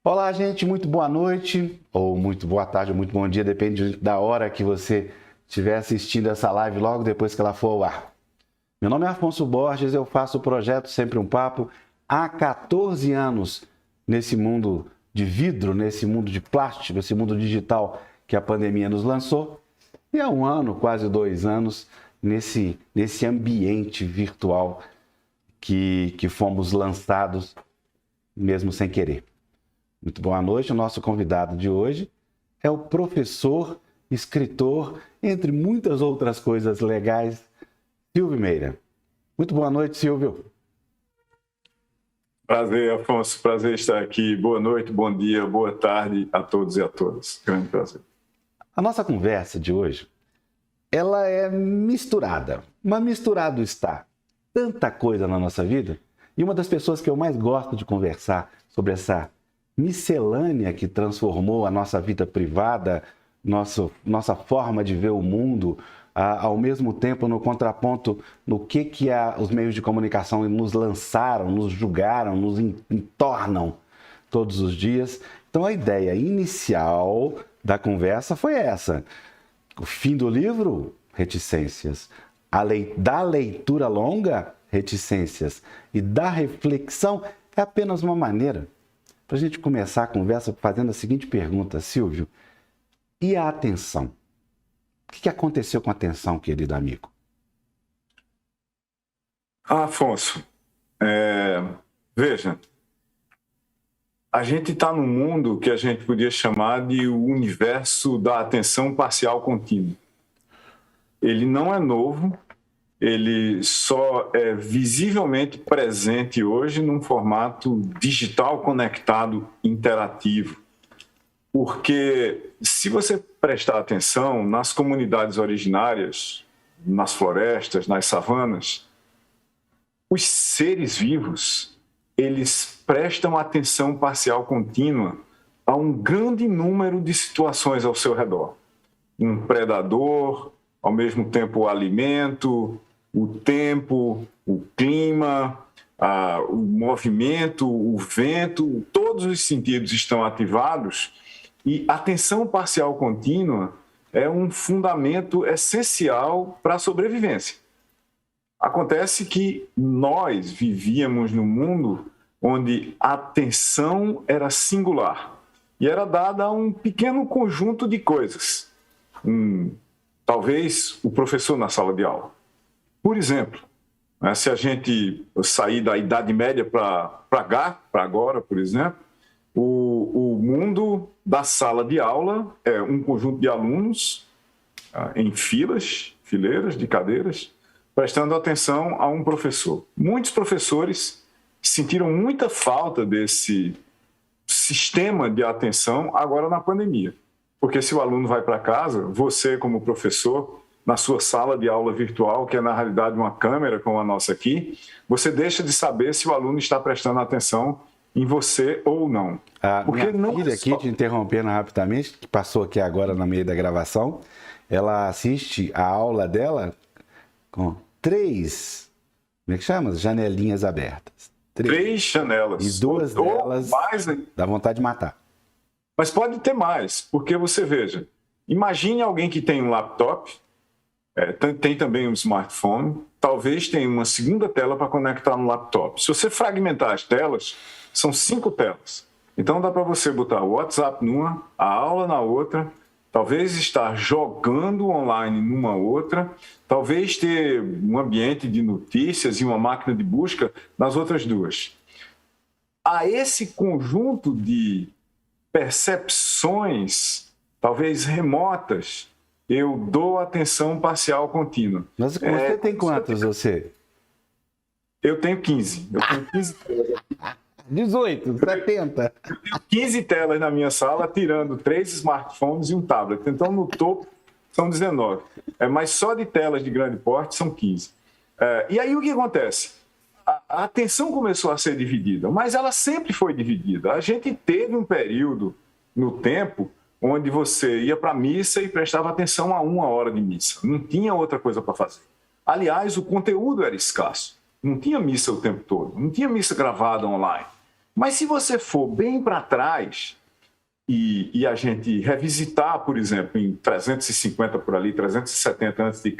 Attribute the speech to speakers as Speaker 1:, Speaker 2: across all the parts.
Speaker 1: Olá, gente, muito boa noite, ou muito boa tarde, ou muito bom dia, depende da hora que você estiver assistindo essa live logo depois que ela for ao ar. Meu nome é Afonso Borges, eu faço o projeto Sempre um Papo há 14 anos nesse mundo de vidro, nesse mundo de plástico, esse mundo digital que a pandemia nos lançou, e há um ano, quase 2 anos, nesse ambiente virtual que fomos lançados mesmo sem querer. Muito boa noite. O nosso convidado de hoje é o professor, escritor, entre muitas outras coisas legais, Silvio Meira. Muito boa noite, Silvio.
Speaker 2: Prazer, Afonso. Prazer estar aqui. Boa noite, bom dia, boa tarde a todos e a todas. Grande prazer.
Speaker 1: A nossa conversa de hoje, ela é misturada, mas misturado está tanta coisa na nossa vida, e uma das pessoas que eu mais gosto de conversar sobre essa miscelânea que transformou a nossa vida privada, nossa forma de ver o mundo, ao mesmo tempo no contraponto no que os meios de comunicação nos lançaram, nos julgaram, nos entornam todos os dias. Então a ideia inicial da conversa foi essa. O fim do livro, reticências. Da leitura longa, reticências. E da reflexão é apenas uma maneira para a gente começar a conversa fazendo a seguinte pergunta, Silvio. E a atenção? O que aconteceu com a atenção, querido amigo?
Speaker 2: Afonso, veja, a gente está num mundo que a gente podia chamar de o universo da atenção parcial contínua. Ele não é novo, ele só é visivelmente presente hoje num formato digital conectado interativo. Porque se você prestar atenção nas comunidades originárias, nas florestas, nas savanas, os seres vivos, eles prestam atenção parcial contínua a um grande número de situações ao seu redor. Um predador, ao mesmo tempo o alimento, o tempo, o clima, o movimento, o vento, todos os sentidos estão ativados e a atenção parcial contínua é um fundamento essencial para a sobrevivência. Acontece que nós vivíamos num mundo onde a atenção era singular e era dada a um pequeno conjunto de coisas. Talvez o professor na sala de aula. Por exemplo, se a gente sair da Idade Média para agora, por exemplo, o mundo da sala de aula é um conjunto de alunos em fileiras de cadeiras, prestando atenção a um professor. Muitos professores sentiram muita falta desse sistema de atenção agora na pandemia. Porque se o aluno vai para casa, você como professor, na sua sala de aula virtual, que é na realidade uma câmera como a nossa aqui, você deixa de saber se o aluno está prestando atenção em você ou não.
Speaker 1: Porque minha filha aqui, te interrompendo rapidamente, que passou aqui agora no meio da gravação, ela assiste a aula dela com 3, como é que chama? Janelinhas abertas.
Speaker 2: 3 janelas.
Speaker 1: E 2 delas dá vontade de matar.
Speaker 2: Mas pode ter mais, porque você veja, imagine alguém que tem um laptop, tem também um smartphone, talvez tenha uma segunda tela para conectar no laptop. Se você fragmentar as telas, são 5 telas. Então dá para você botar o WhatsApp numa, a aula na outra, talvez estar jogando online numa outra, talvez ter um ambiente de notícias e uma máquina de busca nas outras 2. A esse conjunto de percepções, talvez remotas, eu dou atenção parcial contínua.
Speaker 1: Mas você tem quantos, você?
Speaker 2: Eu tenho 15. Eu tenho 15 telas.
Speaker 1: 18, 70.
Speaker 2: Eu tenho 15 telas na minha sala, tirando 3 smartphones e um tablet. Então, no topo, são 19. Mas só de telas de grande porte são 15. E aí, o que acontece? A atenção começou a ser dividida, mas ela sempre foi dividida. A gente teve um período no tempo onde você ia para a missa e prestava atenção a 1 hora de missa. Não tinha outra coisa para fazer. Aliás, o conteúdo era escasso. Não tinha missa o tempo todo. Não tinha missa gravada online. Mas se você for bem para trás e a gente revisitar, por exemplo, em 350 por ali, 370 a.C.,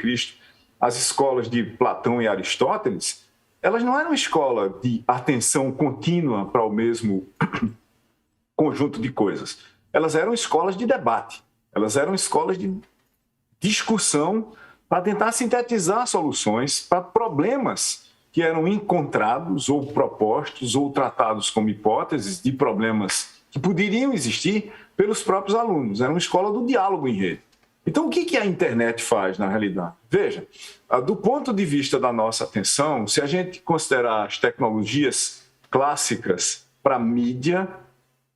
Speaker 2: as escolas de Platão e Aristóteles, elas não eram escola de atenção contínua para o mesmo conjunto de coisas. Elas eram escolas de debate, elas eram escolas de discussão para tentar sintetizar soluções para problemas que eram encontrados ou propostos ou tratados como hipóteses de problemas que poderiam existir pelos próprios alunos. Era uma escola do diálogo em rede. Então, o que a internet faz na realidade? Veja, do ponto de vista da nossa atenção, se a gente considerar as tecnologias clássicas para mídia,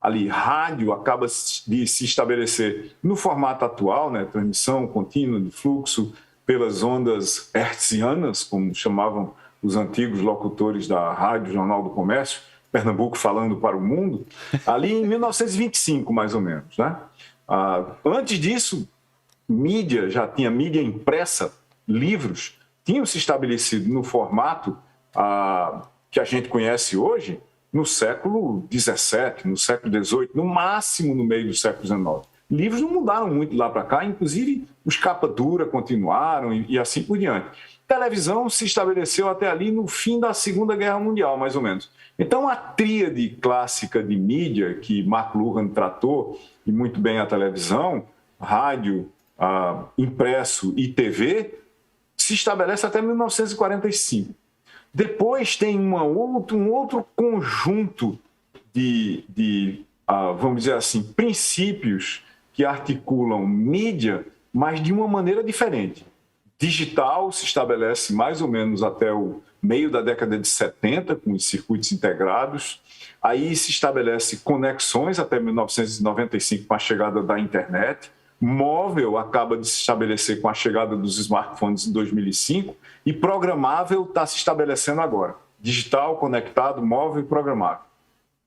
Speaker 2: ali, rádio acaba de se estabelecer no formato atual, né, transmissão contínua de fluxo pelas ondas hertzianas, como chamavam os antigos locutores da Rádio Jornal do Comércio, Pernambuco falando para o mundo, ali em 1925, mais ou menos, né? Antes disso, mídia, já tinha mídia impressa, livros, tinham se estabelecido no formato que a gente conhece hoje, no século XVII, no século XVIII, no máximo no meio do século XIX. Livros não mudaram muito lá para cá, inclusive os capa dura continuaram e assim por diante. Televisão se estabeleceu até ali no fim da Segunda Guerra Mundial, mais ou menos. Então, a tríade clássica de mídia que McLuhan tratou, e muito bem a televisão, rádio, impresso e TV, se estabelece até 1945. Depois tem um outro conjunto de vamos dizer assim, princípios que articulam mídia, mas de uma maneira diferente. Digital se estabelece mais ou menos até o meio da década de 70, com os circuitos integrados. Aí se estabelece conexões até 1995, com a chegada da internet. Móvel acaba de se estabelecer com a chegada dos smartphones em 2005 e programável está se estabelecendo agora. Digital, conectado, móvel e programável.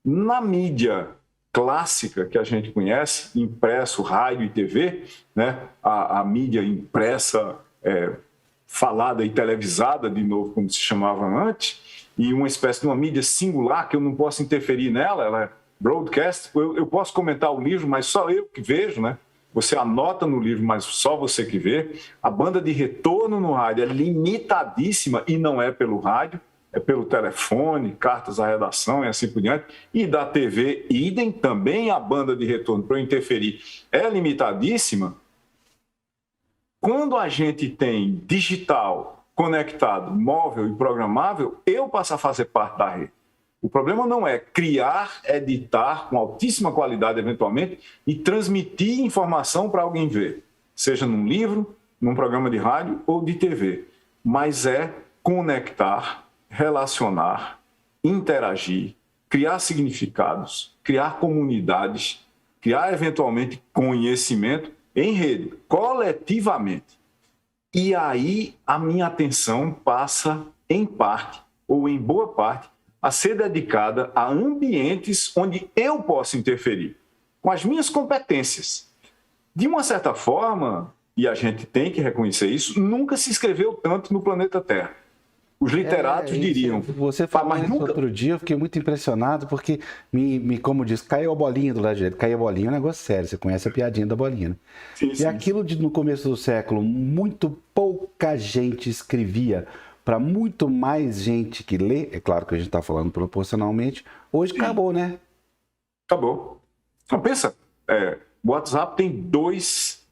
Speaker 2: Na mídia clássica que a gente conhece, impresso, rádio e TV, né? A mídia impressa, falada e televisada, de novo, como se chamava antes, e uma espécie de uma mídia singular que eu não posso interferir nela, ela é broadcast, eu posso comentar o livro, mas só eu que vejo, né? Você anota no livro, mas só você que vê. A banda de retorno no rádio é limitadíssima e não é pelo rádio, é pelo telefone, cartas à redação e assim por diante. E da TV, idem, também a banda de retorno para eu interferir é limitadíssima. Quando a gente tem digital, conectado, móvel e programável, eu passo a fazer parte da rede. O problema não é criar, editar com altíssima qualidade, eventualmente, e transmitir informação para alguém ver, seja num livro, num programa de rádio ou de TV, mas é conectar, relacionar, interagir, criar significados, criar comunidades, criar, eventualmente, conhecimento em rede, coletivamente. E aí a minha atenção passa, em parte, ou em boa parte, a ser dedicada a ambientes onde eu posso interferir, com as minhas competências. De uma certa forma, e a gente tem que reconhecer isso, nunca se escreveu tanto no planeta Terra. Os literatos diriam...
Speaker 1: Você falou isso outro dia, eu fiquei muito impressionado, porque, como diz, caiu a bolinha do lado direito. Caiu a bolinha é um negócio sério, você conhece a piadinha da bolinha, né?
Speaker 2: Sim, sim.
Speaker 1: E aquilo no começo do século, muito pouca gente escrevia para muito mais gente que lê, é claro que a gente está falando proporcionalmente, hoje acabou, né?
Speaker 2: Acabou. Então pensa, o WhatsApp tem 2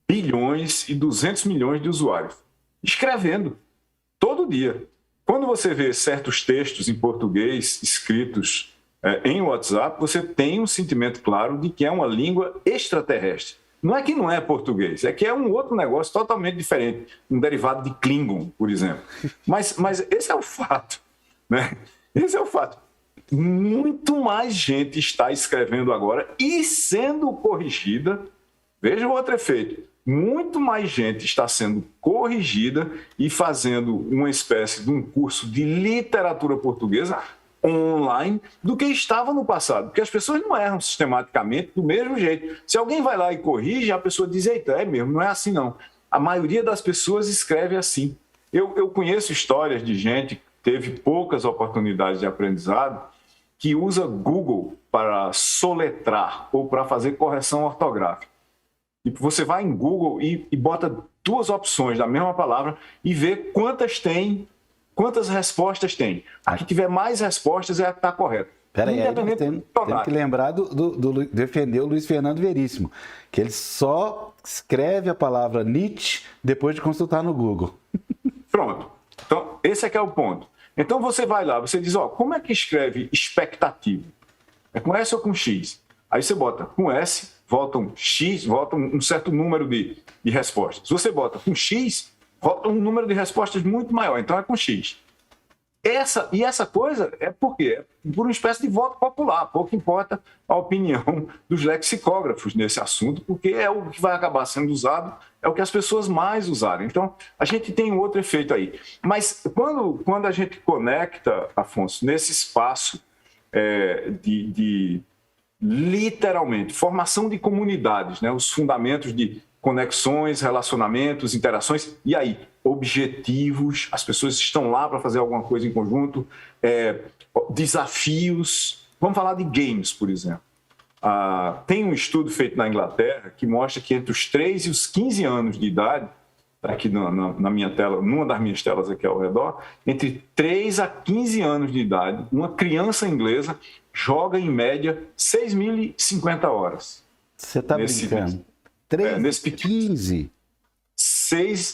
Speaker 2: bilhões e 200 milhões de usuários, escrevendo todo dia. Quando você vê certos textos em português escritos em WhatsApp, você tem um sentimento claro de que é uma língua extraterrestre. Não é que não é português, é que é um outro negócio totalmente diferente, um derivado de Klingon, por exemplo. Mas esse é o fato, né? Esse é o fato. Muito mais gente está escrevendo agora e sendo corrigida. Veja o outro efeito. Muito mais gente está sendo corrigida e fazendo uma espécie de um curso de literatura portuguesa online do que estava no passado, porque as pessoas não erram sistematicamente do mesmo jeito. Se alguém vai lá e corrige, a pessoa diz, eita, é mesmo, não é assim não. A maioria das pessoas escreve assim. Eu conheço histórias de gente que teve poucas oportunidades de aprendizado, que usa Google para soletrar ou para fazer correção ortográfica. E você vai em Google e bota 2 opções da mesma palavra e vê quantas respostas tem. A que tiver mais respostas é a que está correta.
Speaker 1: Peraí, tem que lembrar do defender o Luiz Fernando Veríssimo, que ele só escreve a palavra Nietzsche depois de consultar no Google.
Speaker 2: Pronto. Então, esse é que é o ponto. Então, você vai lá, você diz, como é que escreve expectativa? É com S ou com X? Aí você bota com S, volta um X, volta um certo número de respostas. Se você bota com X, volta um número de respostas muito maior, então é com X. Essa coisa é por quê? É por uma espécie de voto popular. Pouco importa a opinião dos lexicógrafos nesse assunto, porque é o que vai acabar sendo usado, é o que as pessoas mais usaram. Então, a gente tem um outro efeito aí. Mas quando a gente conecta, Afonso, nesse espaço de literalmente formação de comunidades, né? Os fundamentos de conexões, relacionamentos, interações, e aí, objetivos, as pessoas estão lá para fazer alguma coisa em conjunto, desafios. Vamos falar de games, por exemplo. Tem um estudo feito na Inglaterra que mostra que entre os 3 e os 15 anos de idade, tá aqui na minha tela, numa das minhas telas aqui ao redor, entre 3 a 15 anos de idade, uma criança inglesa joga em média 6.050 horas.
Speaker 1: Você está brincando? 15?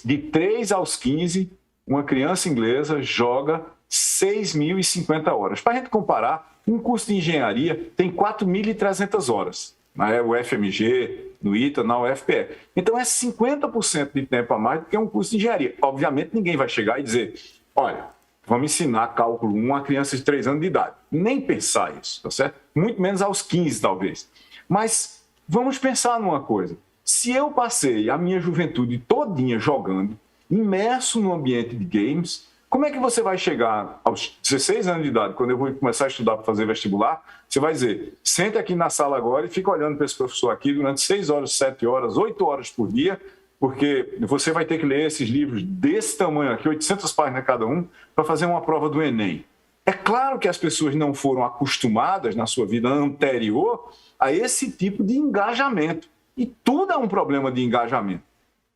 Speaker 2: De 3 aos 15, uma criança inglesa joga 6.050 horas. Para a gente comparar, um curso de engenharia tem 4.300 horas. Na UFMG, no ITA, na UFPE. Então é 50% de tempo a mais do que um curso de engenharia. Obviamente ninguém vai chegar e dizer, olha, vamos ensinar cálculo 1 a crianças de 3 anos de idade. Nem pensar isso, tá certo? Muito menos aos 15, talvez. Mas vamos pensar numa coisa. Se eu passei a minha juventude todinha jogando, imerso no ambiente de games, como é que você vai chegar aos 16 anos de idade, quando eu vou começar a estudar para fazer vestibular, você vai dizer, senta aqui na sala agora e fica olhando para esse professor aqui durante 6 horas, 7 horas, 8 horas por dia, porque você vai ter que ler esses livros desse tamanho aqui, 800 páginas cada um, para fazer uma prova do Enem. É claro que as pessoas não foram acostumadas na sua vida anterior a esse tipo de engajamento. E tudo é um problema de engajamento.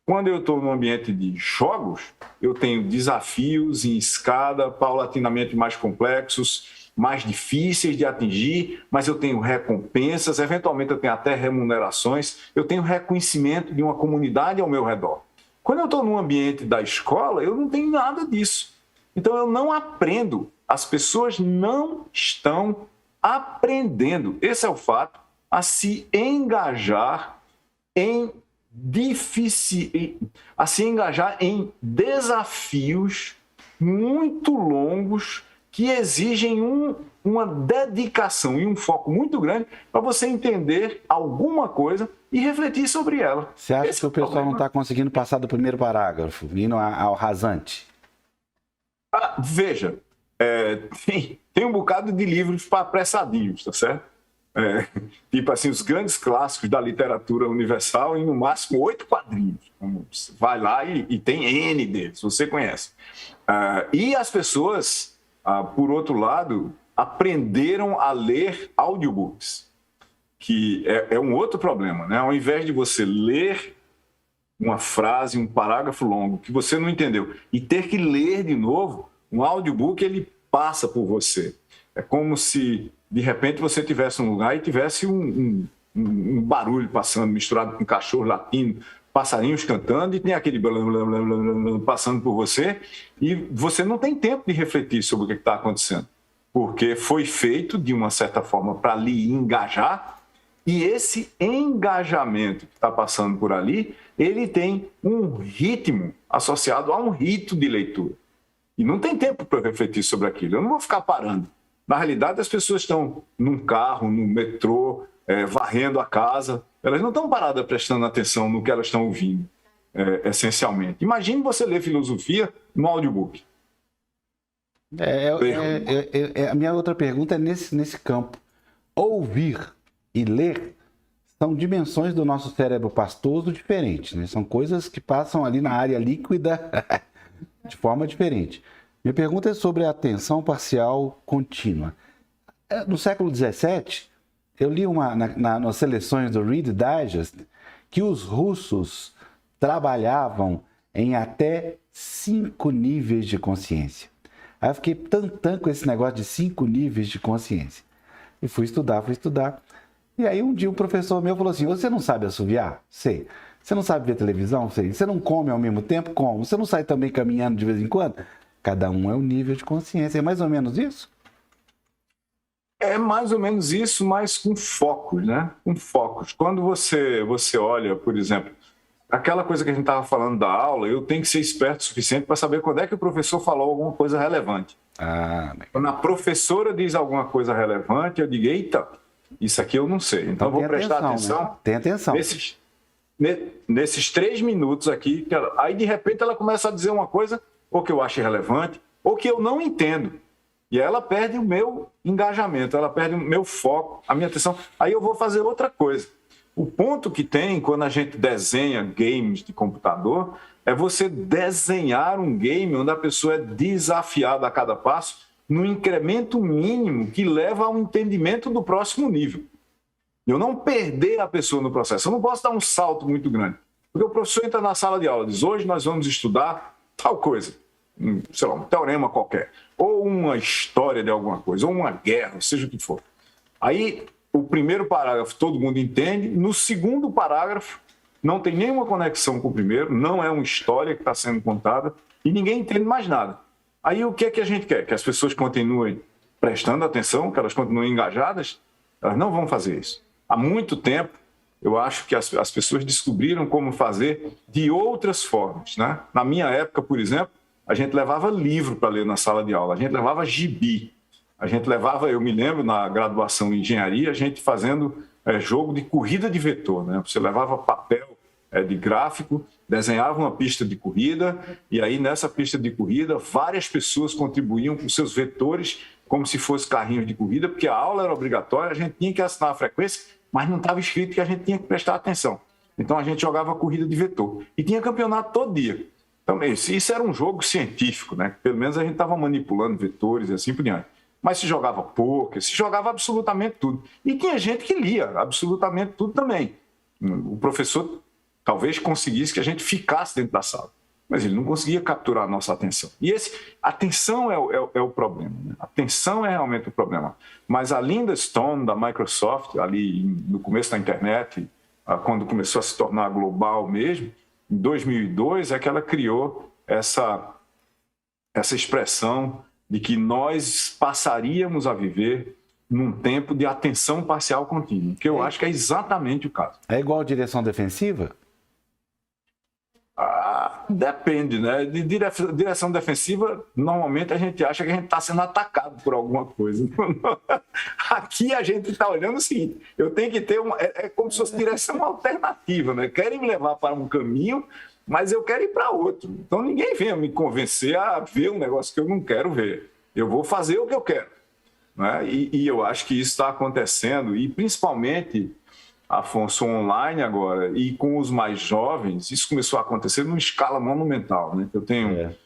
Speaker 2: Quando eu estou no ambiente de jogos, eu tenho desafios em escada paulatinamente mais complexos, mais difíceis de atingir, mas eu tenho recompensas, eventualmente eu tenho até remunerações, eu tenho reconhecimento de uma comunidade ao meu redor. Quando eu estou no ambiente da escola, eu não tenho nada disso. Então eu não aprendo, as pessoas não estão aprendendo, esse é o fato, a se engajar em desafios muito longos que exigem uma dedicação e um foco muito grande para você entender alguma coisa e refletir sobre ela.
Speaker 1: Você acha que o pessoal não está conseguindo passar do primeiro parágrafo, indo ao rasante?
Speaker 2: Veja, tem um bocado de livros para apressadinhos, tá certo? Tipo assim, os grandes clássicos da literatura universal em no máximo 8 quadrinhos. Vai lá e tem N deles, você conhece. E as pessoas, por outro lado, aprenderam a ler audiobooks, que é um outro problema, né? Ao invés de você ler uma frase, um parágrafo longo que você não entendeu e ter que ler de novo, um audiobook ele passa por você. É como se de repente você tivesse um lugar e tivesse um barulho passando, misturado com cachorro latindo, passarinhos cantando, e tem aquele blá, blá, blá, blá, blá, passando por você, e você não tem tempo de refletir sobre o que está acontecendo, porque foi feito de uma certa forma para lhe engajar, e esse engajamento que está passando por ali, ele tem um ritmo associado a um rito de leitura. E não tem tempo para refletir sobre aquilo. Eu não vou ficar parando. Na realidade, as pessoas estão num carro, no metrô, varrendo a casa. Elas não estão paradas prestando atenção no que elas estão ouvindo, essencialmente. Imagine você ler filosofia no audiobook.
Speaker 1: A minha outra pergunta é nesse campo. Ouvir e ler são dimensões do nosso cérebro pastoso diferentes, né? São coisas que passam ali na área líquida de forma diferente. Minha pergunta é sobre a atenção parcial contínua. no século XVII, eu li nas seleções do Reader's Digest que os russos trabalhavam em até 5 níveis de consciência. Aí eu fiquei tantão com esse negócio de 5 níveis de consciência. E fui estudar. E aí um dia um professor meu falou assim, você não sabe assoviar? Sei. Você não sabe ver televisão? Sei. Você não come ao mesmo tempo? Como? Você não sai também caminhando de vez em quando? Cada um é um nível de consciência. É mais ou menos isso?
Speaker 2: É mais ou menos isso, mas com focos, né? Com focos. Quando você olha, por exemplo, aquela coisa que a gente estava falando da aula, eu tenho que ser esperto o suficiente para saber quando é que o professor falou alguma coisa relevante. Quando a professora diz alguma coisa relevante, eu digo, eita, isso aqui eu não sei. Então eu vou prestar atenção.
Speaker 1: Né? Tem atenção.
Speaker 2: Nesses 3 minutos aqui, aí de repente ela começa a dizer uma coisa, ou que eu acho irrelevante, ou que eu não entendo. E ela perde o meu engajamento, ela perde o meu foco, a minha atenção. Aí eu vou fazer outra coisa. O ponto que tem quando a gente desenha games de computador é você desenhar um game onde a pessoa é desafiada a cada passo no incremento mínimo que leva ao entendimento do próximo nível. Eu não perder a pessoa no processo. Eu não posso dar um salto muito grande. Porque o professor entra na sala de aula e diz, hoje nós vamos estudar tal coisa. Sei lá, um teorema qualquer. Ou uma história de alguma coisa, ou uma guerra, seja o que for. Aí, o primeiro parágrafo todo mundo entende. No segundo parágrafo, não tem nenhuma conexão com o primeiro, não é uma história que está sendo contada, e ninguém entende mais nada. Aí, o que é que a gente quer? Que as pessoas continuem prestando atenção, que elas continuem engajadas? Elas não vão fazer isso. Há muito tempo, eu acho que as pessoas descobriram como fazer de outras formas, né? Na minha época, por exemplo, a gente levava livro para ler na sala de aula, a gente levava gibi, a gente levava, eu me lembro, na graduação em engenharia, a gente fazendo jogo de corrida de vetor, né? Você levava papel de gráfico, desenhava uma pista de corrida, e aí nessa pista de corrida, várias pessoas contribuíam com seus vetores, como se fosse carrinhos de corrida, porque a aula era obrigatória, a gente tinha que assinar a frequência, mas não estava escrito que a gente tinha que prestar atenção. Então a gente jogava corrida de vetor. E tinha campeonato todo dia. Então, isso era um jogo científico, né? Pelo menos a gente estava manipulando vetores e assim por diante. Mas se jogava pôquer, se jogava absolutamente tudo. E tinha gente que lia absolutamente tudo também. O professor talvez conseguisse que a gente ficasse dentro da sala, mas ele não conseguia capturar a nossa atenção. E a atenção é o problema, né? A atenção é realmente o problema. Mas a Linda Stone, da Microsoft, ali no começo da internet, quando começou a se tornar global mesmo, em 2002, é que ela criou essa expressão de que nós passaríamos a viver num tempo de atenção parcial contínua, que eu acho que é exatamente o caso.
Speaker 1: É igual a direção defensiva?
Speaker 2: Depende, né? De direção defensiva, normalmente a gente acha que a gente está sendo atacado por alguma coisa. Aqui a gente está olhando o seguinte, eu tenho que ter é como se fosse direção alternativa, né? Querem me levar para um caminho, mas eu quero ir para outro. Então ninguém venha me convencer a ver um negócio que eu não quero ver. Eu vou fazer o que eu quero, né? E eu acho que isso está acontecendo, e principalmente, Afonso, online agora, e com os mais jovens, isso começou a acontecer numa escala monumental, né? Eu tenho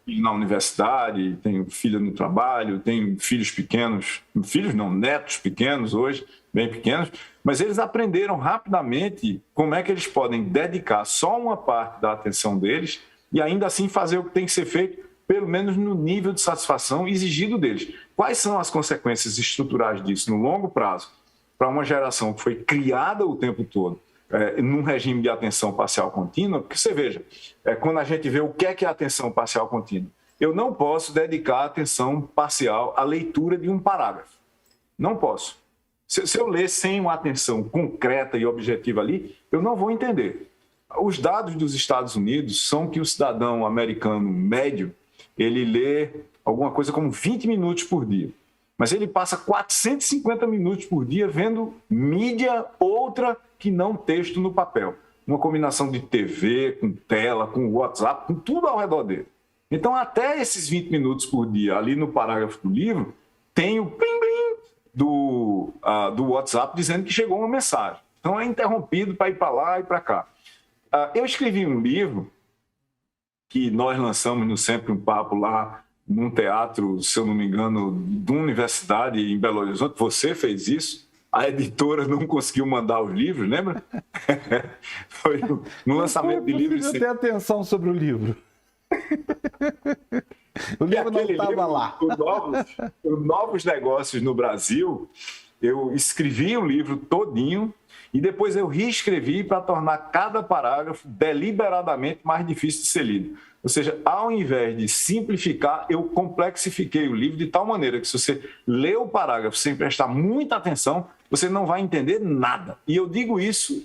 Speaker 2: filho na universidade, tenho filho no trabalho, tenho filhos pequenos, filhos não, netos pequenos hoje, bem pequenos, mas eles aprenderam rapidamente como é que eles podem dedicar só uma parte da atenção deles e ainda assim fazer o que tem que ser feito, pelo menos no nível de satisfação exigido deles. Quais são as consequências estruturais disso no longo prazo? Para uma geração que foi criada o tempo todo num regime de atenção parcial contínua, porque você veja, quando a gente vê o que é a atenção parcial contínua, eu não posso dedicar atenção parcial à leitura de um parágrafo. Não posso. Se eu ler sem uma atenção concreta e objetiva ali, eu não vou entender. Os dados dos Estados Unidos são que o cidadão americano médio, ele lê alguma coisa como 20 minutos por dia. Mas ele passa 450 minutos por dia vendo mídia outra que não texto no papel. Uma combinação de TV, com tela, com WhatsApp, com tudo ao redor dele. Então, até esses 20 minutos por dia, ali no parágrafo do livro, tem o plim-plim do WhatsApp dizendo que chegou uma mensagem. Então, é interrompido para ir para lá e para cá. Eu escrevi um livro que nós lançamos no Sempre um Papo lá num teatro, se eu não me engano, de uma universidade em Belo Horizonte. Você fez isso. A editora não conseguiu mandar os livros, lembra? Foi no lançamento de livros.
Speaker 1: Eu ter atenção sobre o livro. O livro não estava lá.
Speaker 2: O Novos Negócios no Brasil, eu escrevi o livro todinho e depois eu reescrevi para tornar cada parágrafo deliberadamente mais difícil de ser lido. Ou seja, ao invés de simplificar, eu complexifiquei o livro de tal maneira que se você lê o parágrafo sem prestar muita atenção, você não vai entender nada. E eu digo isso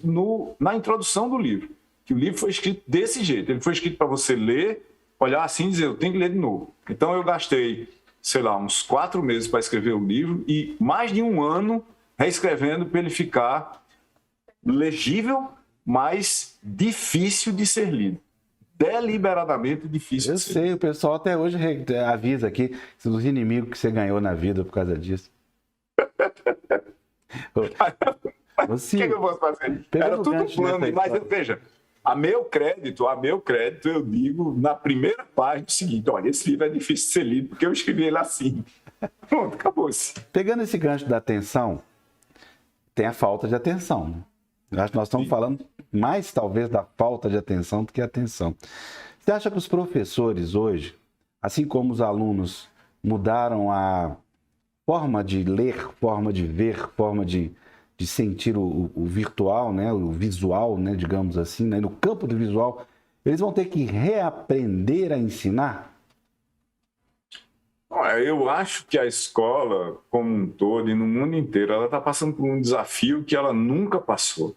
Speaker 2: na introdução do livro, que o livro foi escrito desse jeito. Ele foi escrito para você ler, olhar assim e dizer, eu tenho que ler de novo. Então eu gastei, sei lá, uns 4 meses para escrever o livro e mais de 1 ano reescrevendo para ele ficar legível, mas difícil de ser lido. Deliberadamente difícil.
Speaker 1: Eu sei, o pessoal até hoje avisa aqui dos inimigos que você ganhou na vida por causa disso.
Speaker 2: O que eu posso fazer? Era tudo um plano, mas veja, a meu crédito, eu digo na primeira página o seguinte: olha, esse livro é difícil de ser lido porque eu escrevi ele assim. Pronto, acabou-se.
Speaker 1: Pegando esse gancho da atenção, tem a falta de atenção, né? Eu acho que nós estamos falando mais, talvez, da falta de atenção do que atenção. Você acha que os professores hoje, assim como os alunos, mudaram a forma de ler, forma de ver, forma de sentir o virtual, né? O visual, né? Digamos assim, né? No campo do visual, eles vão ter que reaprender a ensinar?
Speaker 2: Eu acho que a escola, como um todo, e no mundo inteiro, ela está passando por um desafio que ela nunca passou.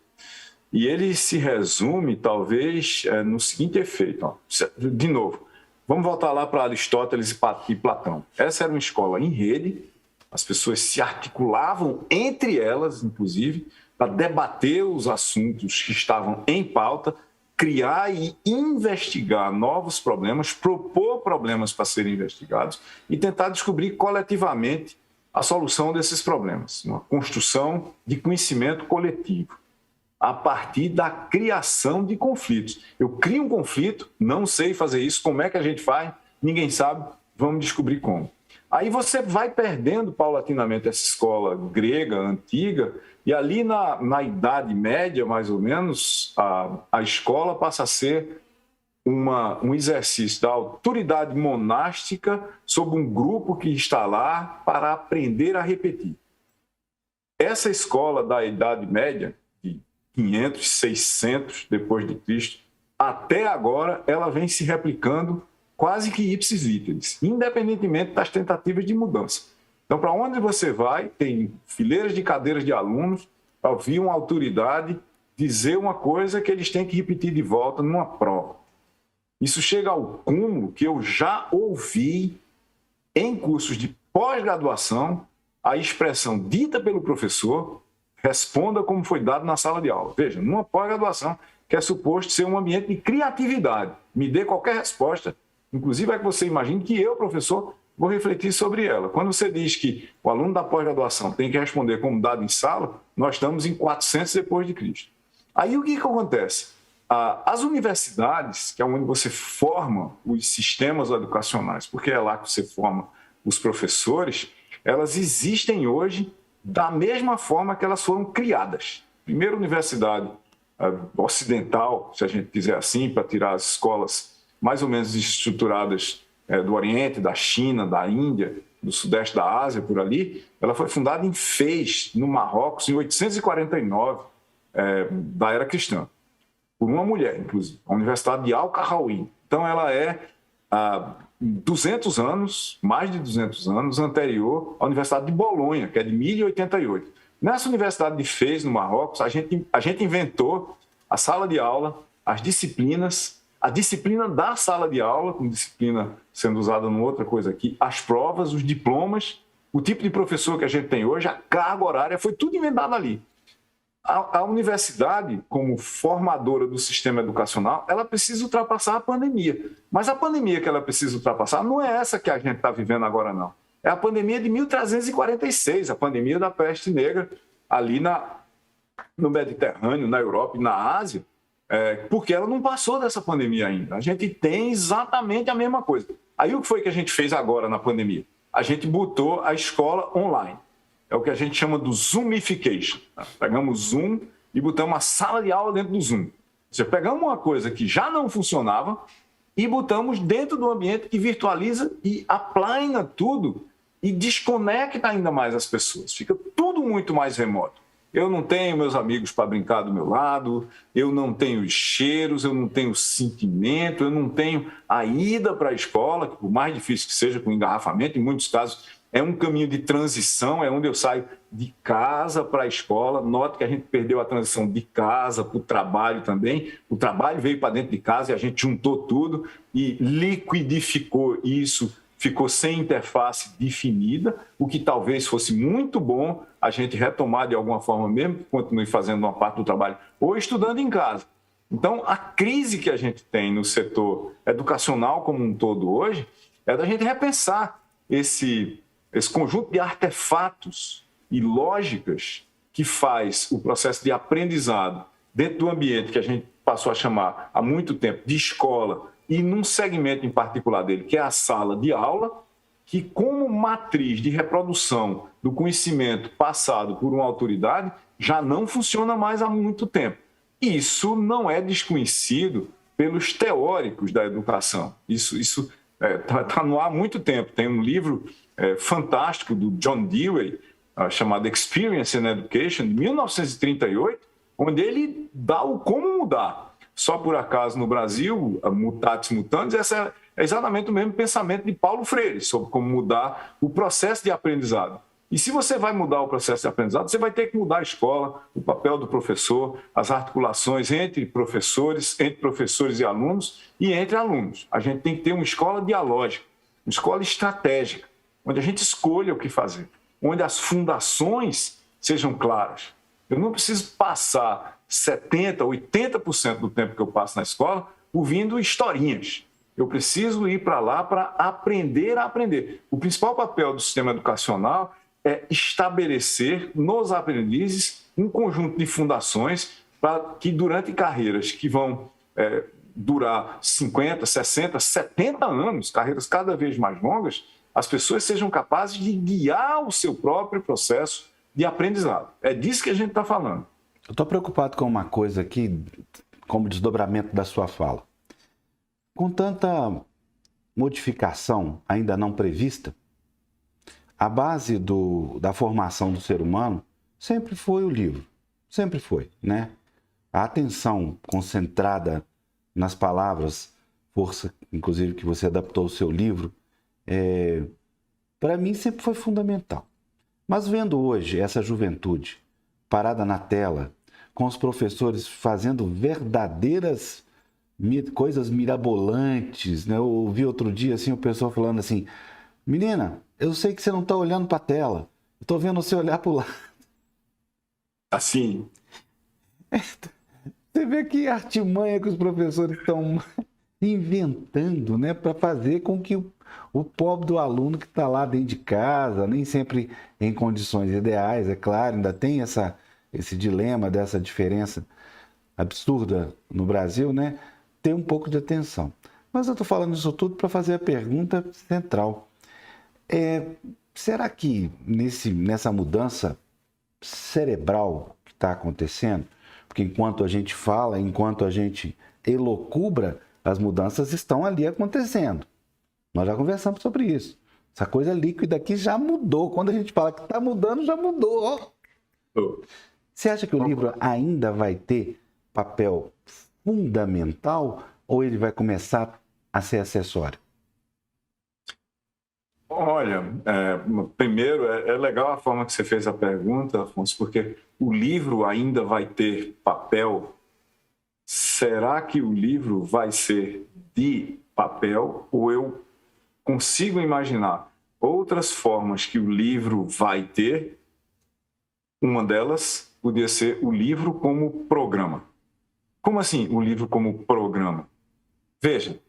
Speaker 2: E ele se resume, talvez, no seguinte efeito. De novo, vamos voltar lá para Aristóteles e Platão. Essa era uma escola em rede, as pessoas se articulavam entre elas, inclusive, para debater os assuntos que estavam em pauta, criar e investigar novos problemas, propor problemas para serem investigados e tentar descobrir coletivamente a solução desses problemas. Uma construção de conhecimento coletivo, a partir da criação de conflitos. Eu crio um conflito, não sei fazer isso, como é que a gente faz? Ninguém sabe, vamos descobrir como. Aí você vai perdendo paulatinamente essa escola grega, antiga, e ali na Idade Média, mais ou menos, a escola passa a ser um exercício da autoridade monástica sobre um grupo que está lá para aprender a repetir. Essa escola da Idade Média, 500, 600 depois de Cristo, até agora ela vem se replicando quase que ipsis literis, independentemente das tentativas de mudança. Então, para onde você vai, tem fileiras de cadeiras de alunos para ouvir uma autoridade dizer uma coisa que eles têm que repetir de volta numa prova. Isso chega ao cúmulo que eu já ouvi em cursos de pós-graduação a expressão dita pelo professor: responda como foi dado na sala de aula. Veja, numa pós-graduação, que é suposto ser um ambiente de criatividade. Me dê qualquer resposta, inclusive é que você imagine que eu, professor, vou refletir sobre ela. Quando você diz que o aluno da pós-graduação tem que responder como dado em sala, nós estamos em 400 depois de Cristo. Aí o que acontece? As universidades, que é onde você forma os sistemas educacionais, porque é lá que você forma os professores, elas existem hoje da mesma forma que elas foram criadas. Primeira universidade ocidental, se a gente quiser assim, para tirar as escolas mais ou menos estruturadas do Oriente, da China, da Índia, do Sudeste da Ásia, por ali, ela foi fundada em Fez, no Marrocos, em 849, da era cristã, por uma mulher, inclusive, a Universidade de Al-Qarawiyyin. Então, ela é 200 anos, mais de 200 anos, anterior à Universidade de Bolonha, que é de 1088. Nessa Universidade de Fez, no Marrocos, a gente inventou a sala de aula, as disciplinas, a disciplina da sala de aula, como disciplina sendo usada numa outra coisa aqui, as provas, os diplomas, o tipo de professor que a gente tem hoje, a carga horária, foi tudo inventado ali. A universidade, como formadora do sistema educacional, ela precisa ultrapassar a pandemia. Mas a pandemia que ela precisa ultrapassar não é essa que a gente está vivendo agora, não. É a pandemia de 1346, a pandemia da peste negra, ali no Mediterrâneo, na Europa e na Ásia, porque ela não passou dessa pandemia ainda. A gente tem exatamente a mesma coisa. Aí o que foi que a gente fez agora na pandemia? A gente botou a escola online. É o que a gente chama do Zoomification. Pegamos o Zoom e botamos uma sala de aula dentro do Zoom. Você pegamos uma coisa que já não funcionava e botamos dentro do ambiente que virtualiza e aplana tudo e desconecta ainda mais as pessoas. Fica tudo muito mais remoto. Eu não tenho meus amigos para brincar do meu lado, eu não tenho os cheiros, eu não tenho o sentimento, eu não tenho a ida para a escola, que por mais difícil que seja com engarrafamento, em muitos casos é um caminho de transição, é onde eu saio de casa para a escola. Note que a gente perdeu a transição de casa para o trabalho também. O trabalho veio para dentro de casa e a gente juntou tudo e liquidificou isso, ficou sem interface definida, o que talvez fosse muito bom a gente retomar de alguma forma, mesmo que continue fazendo uma parte do trabalho ou estudando em casa. Então, a crise que a gente tem no setor educacional como um todo hoje é da gente repensar esse conjunto de artefatos e lógicas que faz o processo de aprendizado dentro do ambiente que a gente passou a chamar há muito tempo de escola e num segmento em particular dele, que é a sala de aula, que como matriz de reprodução do conhecimento passado por uma autoridade, já não funciona mais há muito tempo. Isso não é desconhecido pelos teóricos da educação. Isso está no ar há muito tempo. Tem um livro fantástico do John Dewey, chamado Experience in Education, de 1938, onde ele dá o como mudar. Só por acaso no Brasil, a Mutatis Mutandis, essa é exatamente o mesmo pensamento de Paulo Freire, sobre como mudar o processo de aprendizado. E se você vai mudar o processo de aprendizado, você vai ter que mudar a escola, o papel do professor, as articulações entre professores e alunos e entre alunos. A gente tem que ter uma escola dialógica, uma escola estratégica, onde a gente escolha o que fazer, onde as fundações sejam claras. Eu não preciso passar 70%, 80% do tempo que eu passo na escola ouvindo historinhas. Eu preciso ir para lá para aprender a aprender. O principal papel do sistema educacional é estabelecer nos aprendizes um conjunto de fundações para que durante carreiras que vão durar 50, 60, 70 anos, carreiras cada vez mais longas, as pessoas sejam capazes de guiar o seu próprio processo de aprendizado. É disso que a gente está falando.
Speaker 1: Eu estou preocupado com uma coisa aqui, como desdobramento da sua fala. Com tanta modificação ainda não prevista, a base da formação do ser humano sempre foi o livro. Sempre foi, né? A atenção concentrada nas palavras, força, inclusive, que você adaptou ao seu livro, para mim sempre foi fundamental. Mas vendo hoje essa juventude parada na tela, com os professores fazendo verdadeiras coisas mirabolantes, né? Eu ouvi outro dia assim, o pessoal falando assim: menina, eu sei que você não está olhando para a tela, eu estou vendo você olhar para o lado.
Speaker 2: Assim.
Speaker 1: Você vê que artimanha que os professores estão inventando, né, para fazer com que o pobre do aluno que está lá dentro de casa, nem sempre em condições ideais, é claro, ainda tem esse dilema dessa diferença absurda no Brasil, né, ter um pouco de atenção. Mas eu estou falando isso tudo para fazer a pergunta central. Será que nessa mudança cerebral que está acontecendo, porque enquanto a gente fala, enquanto a gente elocubra, as mudanças estão ali acontecendo. Nós já conversamos sobre isso. Essa coisa líquida aqui já mudou. Quando a gente fala que está mudando, já mudou. Você acha que o livro ainda vai ter papel fundamental ou ele vai começar a ser acessório?
Speaker 2: Olha, primeiro, é legal a forma que você fez a pergunta, Afonso, porque o livro ainda vai ter papel. Será que o livro vai ser de papel ou eu consigo imaginar outras formas que o livro vai ter? Uma delas podia ser o livro como programa. Como assim o livro como programa? Veja,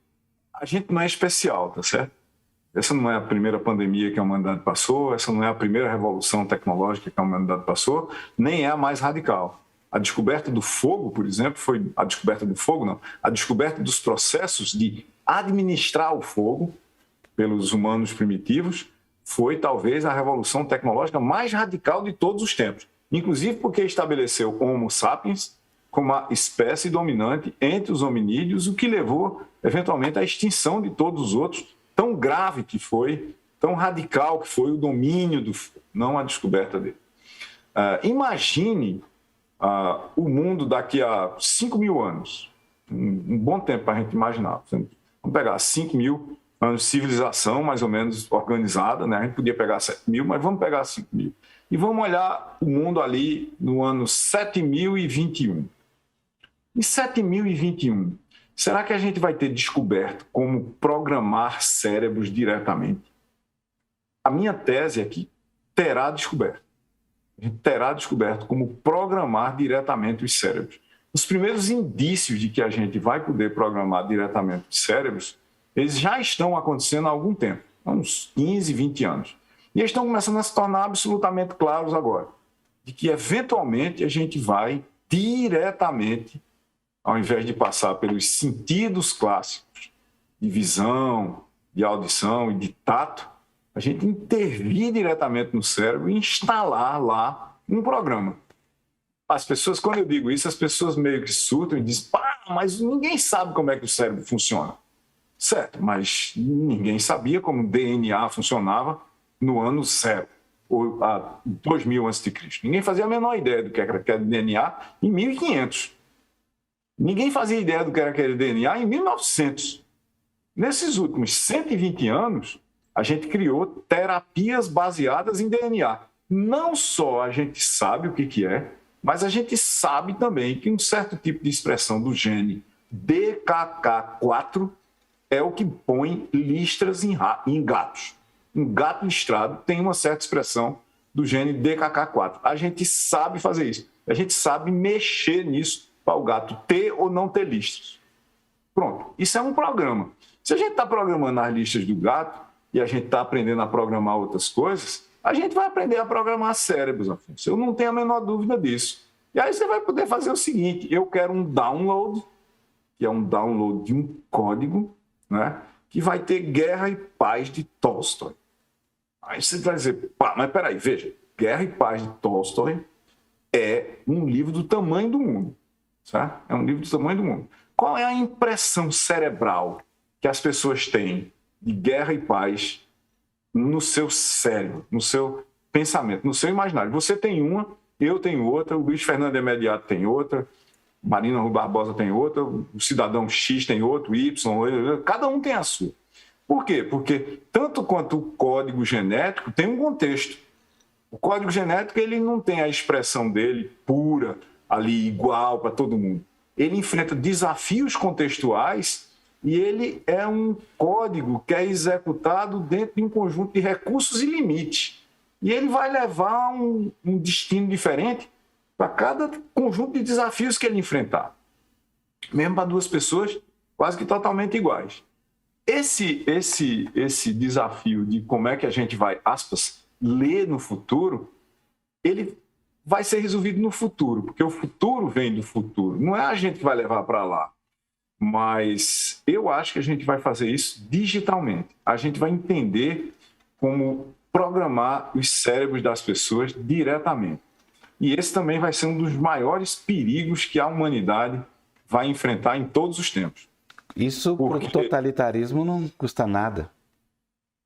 Speaker 2: a gente não é especial, tá certo? Essa não é a primeira pandemia que a humanidade passou, essa não é a primeira revolução tecnológica que a humanidade passou, nem é a mais radical. A descoberta do fogo, por exemplo, foi a descoberta do fogo, não. A descoberta dos processos de administrar o fogo pelos humanos primitivos, foi talvez a revolução tecnológica mais radical de todos os tempos, inclusive porque estabeleceu o Homo sapiens como a espécie dominante entre os hominídeos, o que levou, eventualmente, à extinção de todos os outros, tão grave que foi, tão radical que foi o domínio do fogo, não a descoberta dele. Imagine o mundo daqui a 5.000 anos, um bom tempo para a gente imaginar. Vamos pegar 5.000 anos de civilização, mais ou menos organizada, né? A gente podia pegar 7.000, mas vamos pegar 5.000. E vamos olhar o mundo ali no ano 7.021. Em 7.021, será que a gente vai ter descoberto como programar cérebros diretamente? A minha tese é que terá descoberto. A gente terá descoberto como programar diretamente os cérebros. Os primeiros indícios de que a gente vai poder programar diretamente os cérebros, eles já estão acontecendo há algum tempo, há uns 15, 20 anos. E eles estão começando a se tornar absolutamente claros agora, de que eventualmente a gente vai diretamente, ao invés de passar pelos sentidos clássicos de visão, de audição e de tato, a gente intervir diretamente no cérebro e instalar lá um programa. As pessoas, quando eu digo isso, as pessoas meio que surtam e dizem, pá, mas ninguém sabe como é que o cérebro funciona. Certo, mas ninguém sabia como o DNA funcionava no ano 0, ou há 2000 a.C. Ninguém fazia a menor ideia do que era aquele DNA em 1500. Ninguém fazia ideia do que era aquele DNA em 1900. Nesses últimos 120 anos, a gente criou terapias baseadas em DNA. Não só a gente sabe o que é, mas a gente sabe também que um certo tipo de expressão do gene DKK4 é o que põe listras em gatos. Um gato listrado tem uma certa expressão do gene DKK4. A gente sabe fazer isso. A gente sabe mexer nisso para o gato ter ou não ter listras. Pronto. Isso é um programa. Se a gente está programando as listras do gato e a gente está aprendendo a programar outras coisas, a gente vai aprender a programar cérebros, Afonso. Eu não tenho a menor dúvida disso. E aí você vai poder fazer o seguinte, eu quero um download, que é um download de um código, né, que vai ter Guerra e Paz de Tolstói. Aí você vai dizer, pá, mas peraí, veja, Guerra e Paz de Tolstói é um livro do tamanho do mundo, certo? É um livro do tamanho do mundo. Qual é a impressão cerebral que as pessoas têm de Guerra e Paz no seu cérebro, no seu pensamento, no seu imaginário? Você tem uma, eu tenho outra, o Luiz Fernando Imediato tem outra, Marina Rui Barbosa tem outra, o cidadão X tem outro, Y, cada um tem a sua. Por quê? Porque tanto quanto o código genético tem um contexto. O código genético ele não tem a expressão dele pura, ali igual para todo mundo. Ele enfrenta desafios contextuais e ele é um código que é executado dentro de um conjunto de recursos e limites. E ele vai levar um destino diferente para cada conjunto de desafios que ele enfrentar. Mesmo para duas pessoas quase que totalmente iguais. Esse desafio de como é que a gente vai, aspas, ler no futuro, ele vai ser resolvido no futuro, porque o futuro vem do futuro. Não é a gente que vai levar para lá, mas eu acho que a gente vai fazer isso digitalmente. A gente vai entender como programar os cérebros das pessoas diretamente. E esse também vai ser um dos maiores perigos que a humanidade vai enfrentar em todos os tempos.
Speaker 1: Isso para o totalitarismo não custa nada.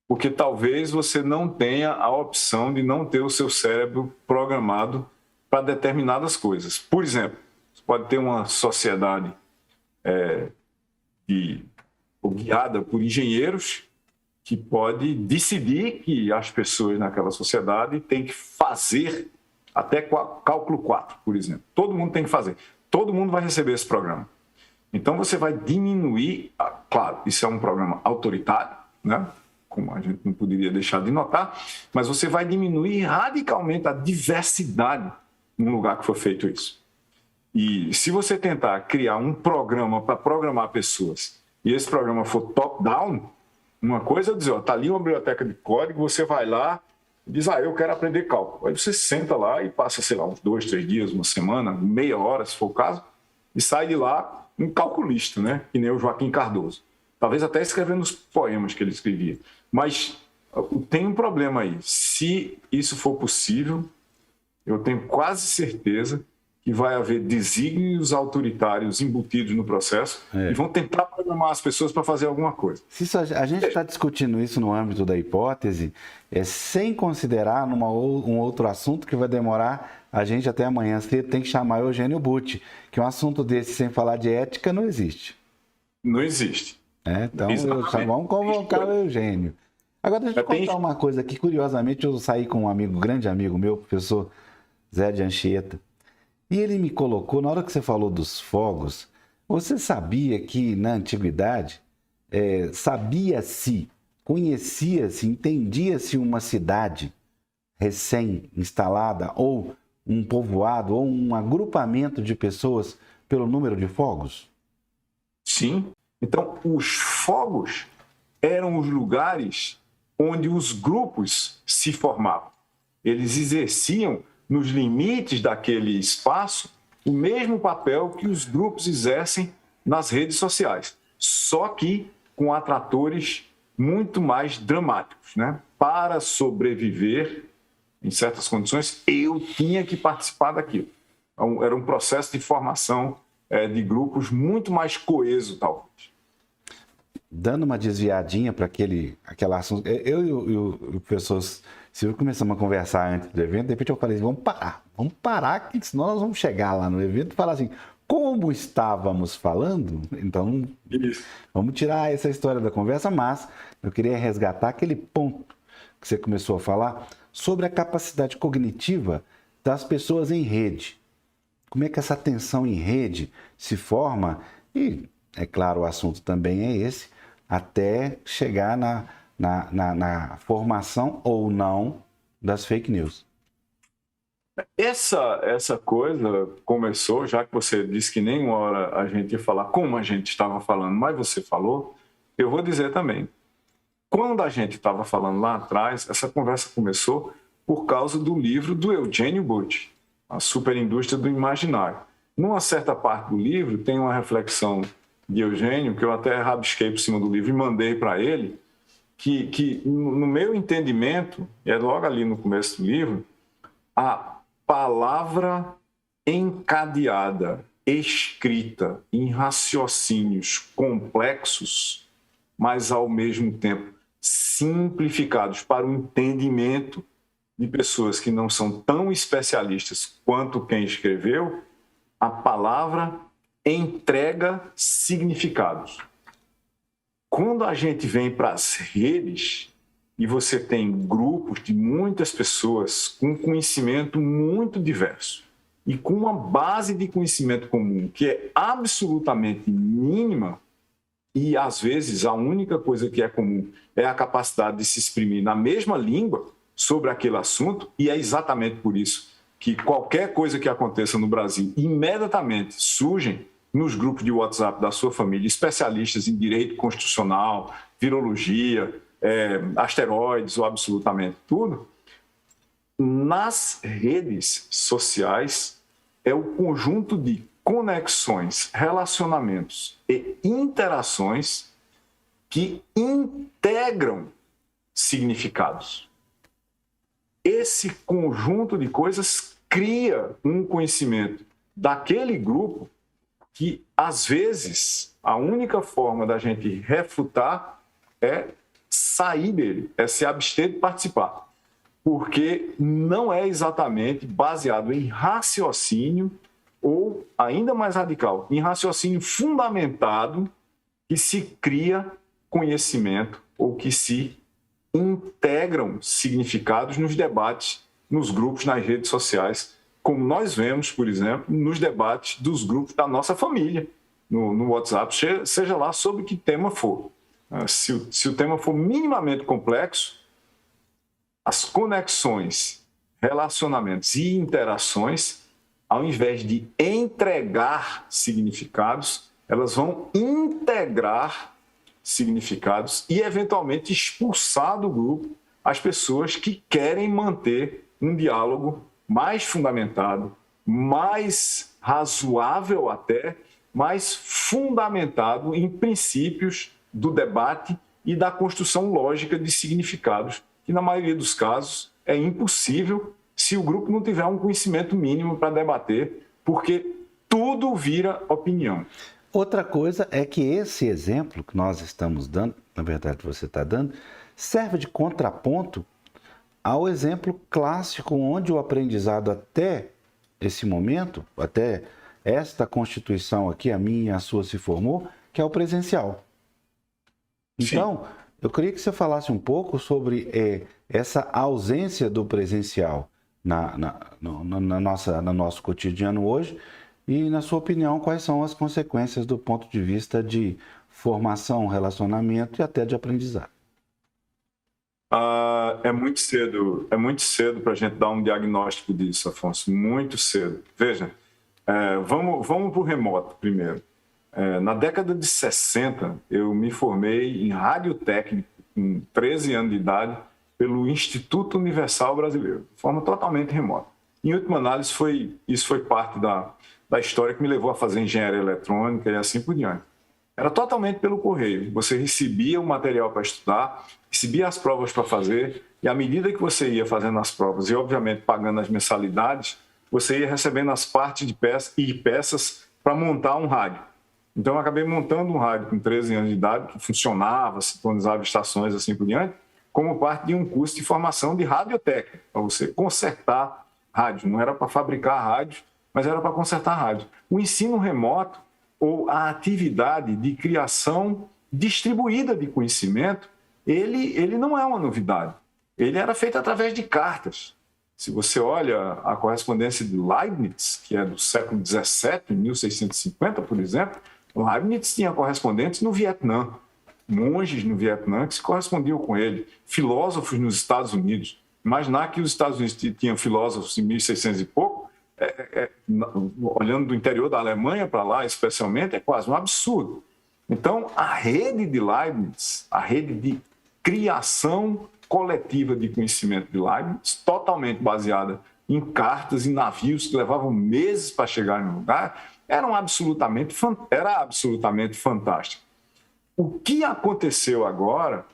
Speaker 2: Porque talvez você não tenha a opção de não ter o seu cérebro programado para determinadas coisas. Por exemplo, você pode ter uma sociedade guiada por engenheiros que pode decidir que as pessoas naquela sociedade têm que fazer até cálculo 4, por exemplo. Todo mundo tem que fazer. Todo mundo vai receber esse programa. Então você vai diminuir, claro, isso é um programa autoritário, né? Como a gente não poderia deixar de notar, mas você vai diminuir radicalmente a diversidade num lugar que for feito isso. E se você tentar criar um programa para programar pessoas e esse programa for top-down, uma coisa é dizer, está ali uma biblioteca de código, você vai lá e diz, eu quero aprender cálculo. Aí você senta lá e passa, sei lá, uns 2, 3 dias, uma semana, meia hora, se for o caso, e sai de lá um calculista, né? Que nem o Joaquim Cardoso. Talvez até escrevendo os poemas que ele escrevia. Mas tem um problema aí. Se isso for possível, eu tenho quase certeza que vai haver desígnios autoritários embutidos no processo e vão tentar programar as pessoas para fazer alguma coisa.
Speaker 1: A gente está discutindo isso no âmbito da hipótese, sem considerar um outro assunto que vai demorar a gente até amanhã cedo, tem que chamar Eugênio Butti, que um assunto desse sem falar de ética não existe.
Speaker 2: Não existe.
Speaker 1: Então, vamos convocar o Eugênio. Agora, deixa eu contar uma coisa aqui. Curiosamente, eu saí com um grande amigo meu, professor Zé de Anchieta, e ele me colocou, na hora que você falou dos fogos, você sabia que na antiguidade sabia-se, conhecia-se, entendia-se uma cidade recém-instalada ou um povoado ou um agrupamento de pessoas pelo número de fogos?
Speaker 2: Sim. Então, os fogos eram os lugares onde os grupos se formavam. Eles exerciam, nos limites daquele espaço, o mesmo papel que os grupos exercem nas redes sociais, só que com atratores muito mais dramáticos, né? Para sobreviver em certas condições, eu tinha que participar daquilo. Então, era um processo de formação de grupos muito mais coeso, talvez.
Speaker 1: Dando uma desviadinha para aquele assunto, eu e o professor Silvio começamos a conversar antes do evento, de repente eu falei assim, vamos parar, que senão nós vamos chegar lá no evento e falar assim, como estávamos falando, então vamos tirar essa história da conversa, mas eu queria resgatar aquele ponto que você começou a falar sobre a capacidade cognitiva das pessoas em rede. Como é que essa atenção em rede se forma? E, é claro, o assunto também é esse, até chegar na formação ou não das fake news.
Speaker 2: Essa coisa começou, já que você disse que nem uma hora a gente ia falar como a gente estava falando, mas você falou, eu vou dizer também. Quando a gente estava falando lá atrás, essa conversa começou por causa do livro do Eugênio Butti, A Superindústria do Imaginário. Numa certa parte do livro tem uma reflexão de Eugênio, que eu até rabisquei por cima do livro e mandei para ele, que no meu entendimento, é logo ali no começo do livro, a palavra encadeada, escrita em raciocínios complexos, mas ao mesmo tempo simplificados para o entendimento de pessoas que não são tão especialistas quanto quem escreveu, a palavra entrega significados. Quando a gente vem para as redes e você tem grupos de muitas pessoas com conhecimento muito diverso e com uma base de conhecimento comum que é absolutamente mínima, e às vezes a única coisa que é comum é a capacidade de se exprimir na mesma língua sobre aquele assunto, e é exatamente por isso que qualquer coisa que aconteça no Brasil, imediatamente surgem nos grupos de WhatsApp da sua família especialistas em direito constitucional, virologia, asteroides ou absolutamente tudo. Nas redes sociais é o conjunto de conexões, relacionamentos e interações que integram significados. Esse conjunto de coisas cria um conhecimento daquele grupo que, às vezes, a única forma da gente refutar é sair dele, é se abster de participar, porque não é exatamente baseado em raciocínio ou, ainda mais radical, em raciocínio fundamentado que se cria conhecimento ou que se integram significados nos debates, nos grupos, nas redes sociais, como nós vemos, por exemplo, nos debates dos grupos da nossa família, no WhatsApp, seja lá sobre que tema for. Se o tema for minimamente complexo, as conexões, relacionamentos e interações, ao invés de entregar significados, elas vão integrar significados e, eventualmente, expulsar do grupo as pessoas que querem manter um diálogo mais fundamentado, mais razoável até, mais fundamentado em princípios do debate e da construção lógica de significados, que na maioria dos casos é impossível se o grupo não tiver um conhecimento mínimo para debater, porque tudo vira opinião.
Speaker 1: Outra coisa é que esse exemplo que nós estamos dando, na verdade você está dando, serve de contraponto ao exemplo clássico onde o aprendizado até esse momento, até esta Constituição aqui, a minha e a sua se formou, que é o presencial. Então, eu queria que você falasse um pouco sobre essa ausência do presencial no nosso cotidiano hoje e, na sua opinião, quais são as consequências do ponto de vista de formação, relacionamento e até de aprendizado.
Speaker 2: É muito cedo para a gente dar um diagnóstico disso, Afonso, muito cedo. Veja, vamos para o remoto primeiro. Na década de 60, eu me formei em radiotécnico, com 13 anos de idade, pelo Instituto Universal Brasileiro, de forma totalmente remota. Em última análise, isso foi parte da história que me levou a fazer engenharia eletrônica e assim por diante. Era totalmente pelo correio. Você recebia o material para estudar, recebia as provas para fazer, e à medida que você ia fazendo as provas e, obviamente, pagando as mensalidades, você ia recebendo as partes de peças para montar um rádio. Então, eu acabei montando um rádio com 13 anos de idade, que funcionava, sintonizava estações assim por diante, como parte de um curso de formação de radiotécnica, para você consertar rádio. Não era para fabricar rádio, mas era para consertar rádio. O ensino remoto, ou a atividade de criação distribuída de conhecimento, ele não é uma novidade. Ele era feito através de cartas. Se você olha a correspondência de Leibniz, que é do século XVII, 1650, por exemplo, Leibniz tinha correspondentes no Vietnã, monges no Vietnã que se correspondiam com ele, filósofos nos Estados Unidos. Imaginar que os Estados Unidos tinham filósofos em 1600 e pouco, olhando do interior da Alemanha para lá, especialmente, é quase um absurdo. Então, a rede de Leibniz, a rede de criação coletiva de conhecimento de Leibniz, totalmente baseada em cartas e navios que levavam meses para chegar no lugar, era absolutamente fantástica. O que aconteceu agora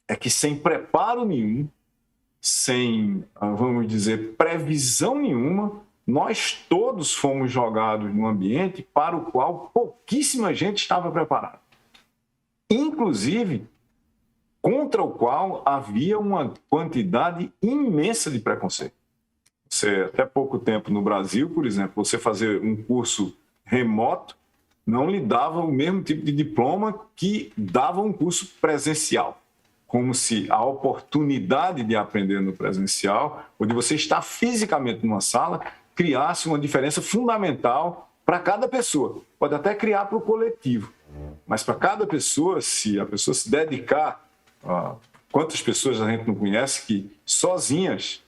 Speaker 2: é que, sem preparo nenhum, sem, vamos dizer, previsão nenhuma, nós todos fomos jogados num ambiente para o qual pouquíssima gente estava preparada. Inclusive, contra o qual havia uma quantidade imensa de preconceito. Até pouco tempo no Brasil, por exemplo, você fazer um curso remoto não lhe dava o mesmo tipo de diploma que dava um curso presencial. Como se a oportunidade de aprender no presencial, ou de você estar fisicamente numa sala, criasse uma diferença fundamental para cada pessoa. Pode até criar para o coletivo, mas para cada pessoa, se a pessoa se dedicar, quantas pessoas a gente não conhece que sozinhas,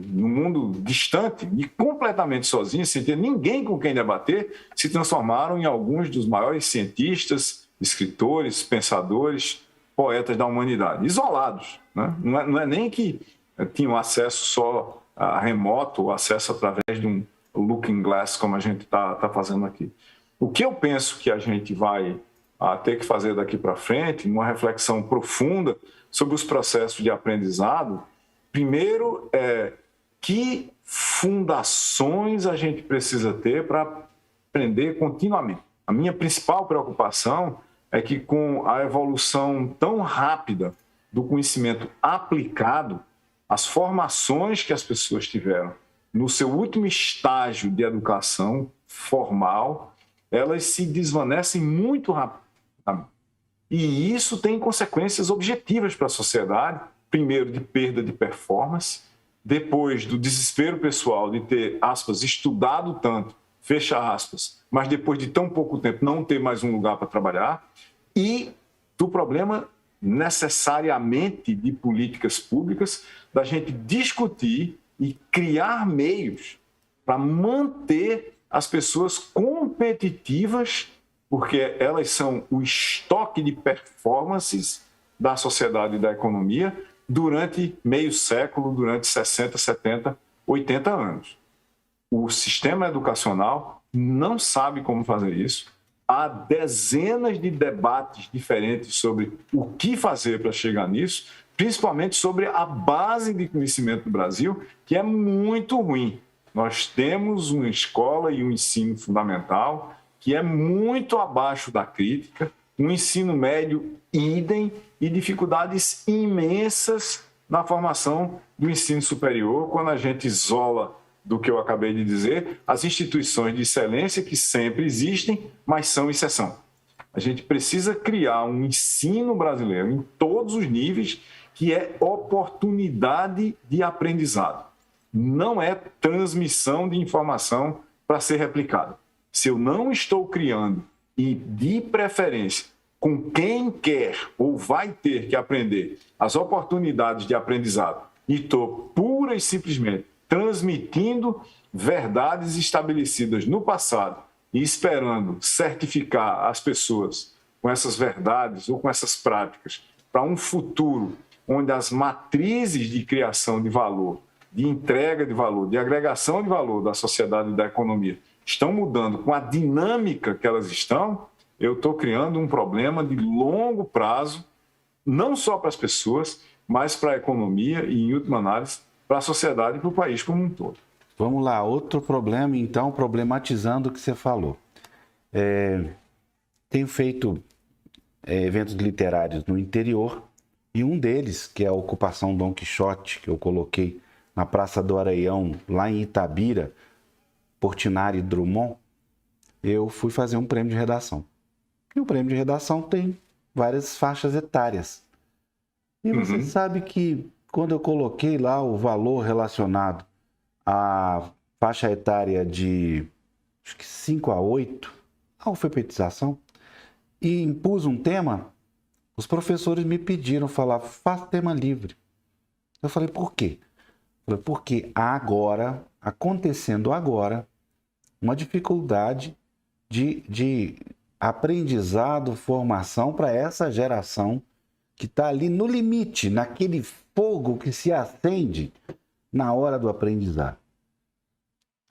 Speaker 2: no mundo distante e completamente sozinhas, sem ter ninguém com quem debater, se transformaram em alguns dos maiores cientistas, escritores, pensadores, poetas da humanidade, isolados, né? Não é nem que tinham acesso só a remoto, ou acesso através de um looking glass, como a gente está fazendo aqui. O que eu penso que a gente vai ter que fazer daqui para frente, uma reflexão profunda sobre os processos de aprendizado, primeiro, que fundações a gente precisa ter para aprender continuamente. A minha principal preocupação é que, com a evolução tão rápida do conhecimento aplicado, as formações que as pessoas tiveram no seu último estágio de educação formal, elas se desvanecem muito rapidamente. E isso tem consequências objetivas para a sociedade, primeiro de perda de performance, depois do desespero pessoal de ter, aspas, estudado tanto, fecha aspas, mas depois de tão pouco tempo não ter mais um lugar para trabalhar, e do problema necessariamente de políticas públicas, da gente discutir e criar meios para manter as pessoas competitivas, porque elas são o estoque de performances da sociedade e da economia durante meio século, durante 60, 70, 80 anos. O sistema educacional não sabe como fazer isso, há dezenas de debates diferentes sobre o que fazer para chegar nisso, principalmente sobre a base de conhecimento do Brasil, que é muito ruim. Nós temos uma escola e um ensino fundamental que é muito abaixo da crítica, um ensino médio idem e dificuldades imensas na formação do ensino superior, quando a gente isola do que eu acabei de dizer, as instituições de excelência que sempre existem, mas são exceção. A gente precisa criar um ensino brasileiro em todos os níveis que é oportunidade de aprendizado. Não é transmissão de informação para ser replicada. Se eu não estou criando, e de preferência com quem quer ou vai ter que aprender as oportunidades de aprendizado, e estou pura e simplesmente transmitindo verdades estabelecidas no passado e esperando certificar as pessoas com essas verdades ou com essas práticas para um futuro onde as matrizes de criação de valor, de entrega de valor, de agregação de valor da sociedade e da economia estão mudando com a dinâmica que elas estão, eu estou criando um problema de longo prazo, não só para as pessoas, mas para a economia e, em última análise, para a sociedade e para o país como um todo.
Speaker 1: Vamos lá, outro problema, então, problematizando o que você falou. Tenho feito eventos literários no interior, e um deles, que é a Ocupação Dom Quixote, que eu coloquei na Praça do Areião, lá em Itabira, Portinari e Drummond, eu fui fazer um prêmio de redação. E o prêmio de redação tem várias faixas etárias. E você sabe que quando eu coloquei lá o valor relacionado à faixa etária de acho que 5 a 8, a alfabetização, e impus um tema, os professores me pediram falar, faça tema livre. Eu falei, por quê? Eu falei, porque há agora, acontecendo agora, uma dificuldade de aprendizado, formação para essa geração que está ali no limite, naquele fogo que se acende na hora do aprendizado.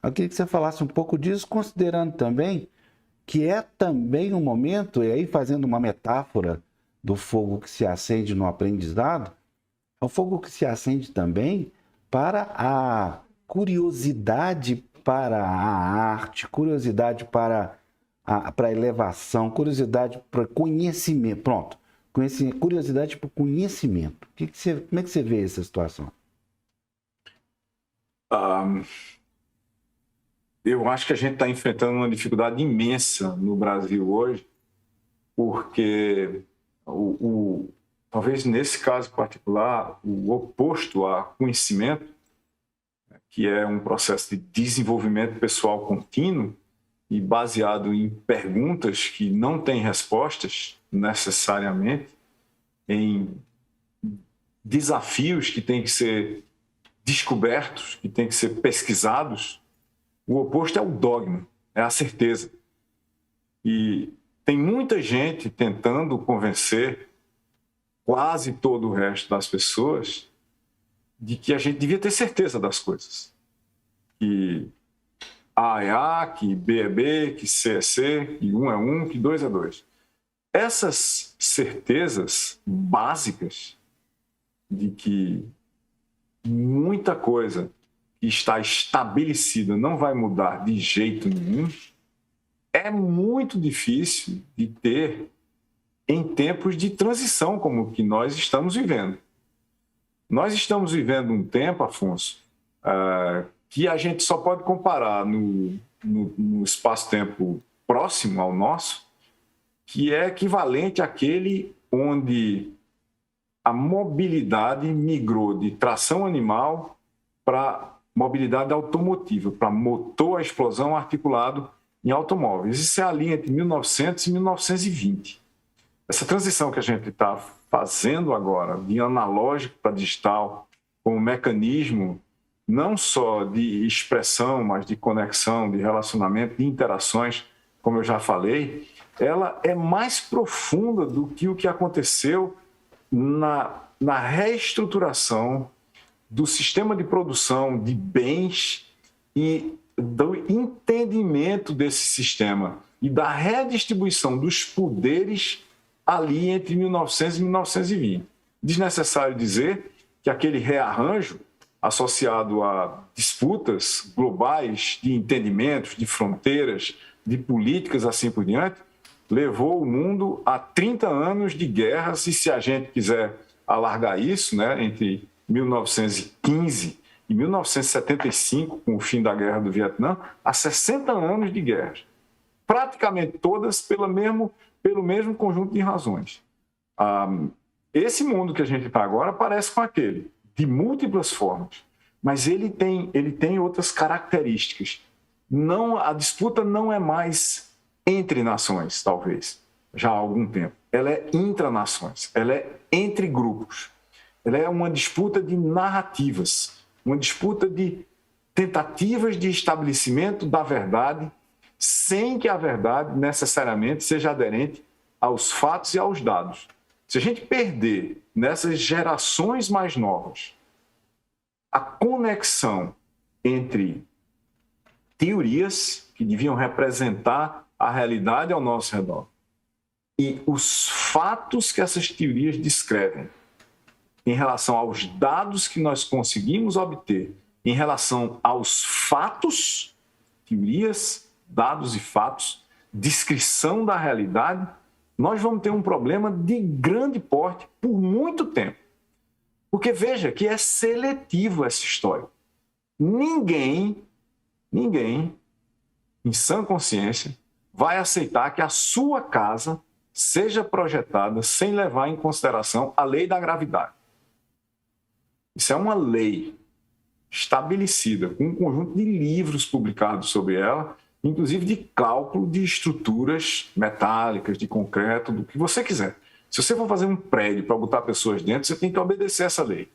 Speaker 1: Eu queria que você falasse um pouco disso, considerando também que é também um momento, e aí fazendo uma metáfora do fogo que se acende no aprendizado, é um fogo que se acende também para a curiosidade para a arte, curiosidade para a elevação, curiosidade para conhecimento. Pronto, curiosidade para conhecimento. Como é que você vê essa situação?
Speaker 2: Eu acho que a gente está enfrentando uma dificuldade imensa no Brasil hoje, porque talvez nesse caso particular, o oposto a conhecimento, que é um processo de desenvolvimento pessoal contínuo e baseado em perguntas que não têm respostas necessariamente, em desafios que têm que ser descobertos, que têm que ser pesquisados. O oposto é o dogma, é a certeza. E tem muita gente tentando convencer quase todo o resto das pessoas de que a gente devia ter certeza das coisas. Que A é A, que B é B, que C é C, que 1 é 1, que 2 é 2. Essas certezas básicas de que muita coisa que está estabelecida não vai mudar de jeito nenhum, é muito difícil de ter em tempos de transição como o que nós estamos vivendo. Nós estamos vivendo um tempo, Afonso, que a gente só pode comparar no espaço-tempo próximo ao nosso, que é equivalente àquele onde a mobilidade migrou de tração animal para mobilidade automotiva, para motor a explosão articulado em automóveis. Isso é a linha entre 1900 e 1920. Essa transição que a gente está fazendo agora, de analógico para digital, como mecanismo não só de expressão, mas de conexão, de relacionamento, de interações, como eu já falei, ela é mais profunda do que o que aconteceu na reestruturação do sistema de produção de bens e do entendimento desse sistema e da redistribuição dos poderes ali entre 1900 e 1920. Desnecessário dizer que aquele rearranjo associado a disputas globais de entendimentos, de fronteiras, de políticas, assim por diante, levou o mundo a 30 anos de guerras, e se a gente quiser alargar isso, né, entre 1915 e 1975, com o fim da Guerra do Vietnã, a 60 anos de guerras, praticamente todas pelo mesmo conjunto de razões. Esse mundo que a gente está agora parece com aquele, de múltiplas formas, mas ele tem outras características. A disputa não é mais entre nações, talvez, já há algum tempo. Ela é intranações, ela é entre grupos. Ela é uma disputa de narrativas, uma disputa de tentativas de estabelecimento da verdade, sem que a verdade necessariamente seja aderente aos fatos e aos dados. Se a gente perder nessas gerações mais novas a conexão entre teorias que deviam representar a realidade ao nosso redor e os fatos que essas teorias descrevem em relação aos dados que nós conseguimos obter, em relação aos fatos, teorias, dados e fatos, descrição da realidade, nós vamos ter um problema de grande porte por muito tempo. Porque veja que é seletivo essa história. Ninguém, em sã consciência, vai aceitar que a sua casa seja projetada sem levar em consideração a lei da gravidade. Isso é uma lei estabelecida, com um conjunto de livros publicados sobre ela, inclusive de cálculo de estruturas metálicas, de concreto, do que você quiser. Se você for fazer um prédio para botar pessoas dentro, você tem que obedecer essa lei.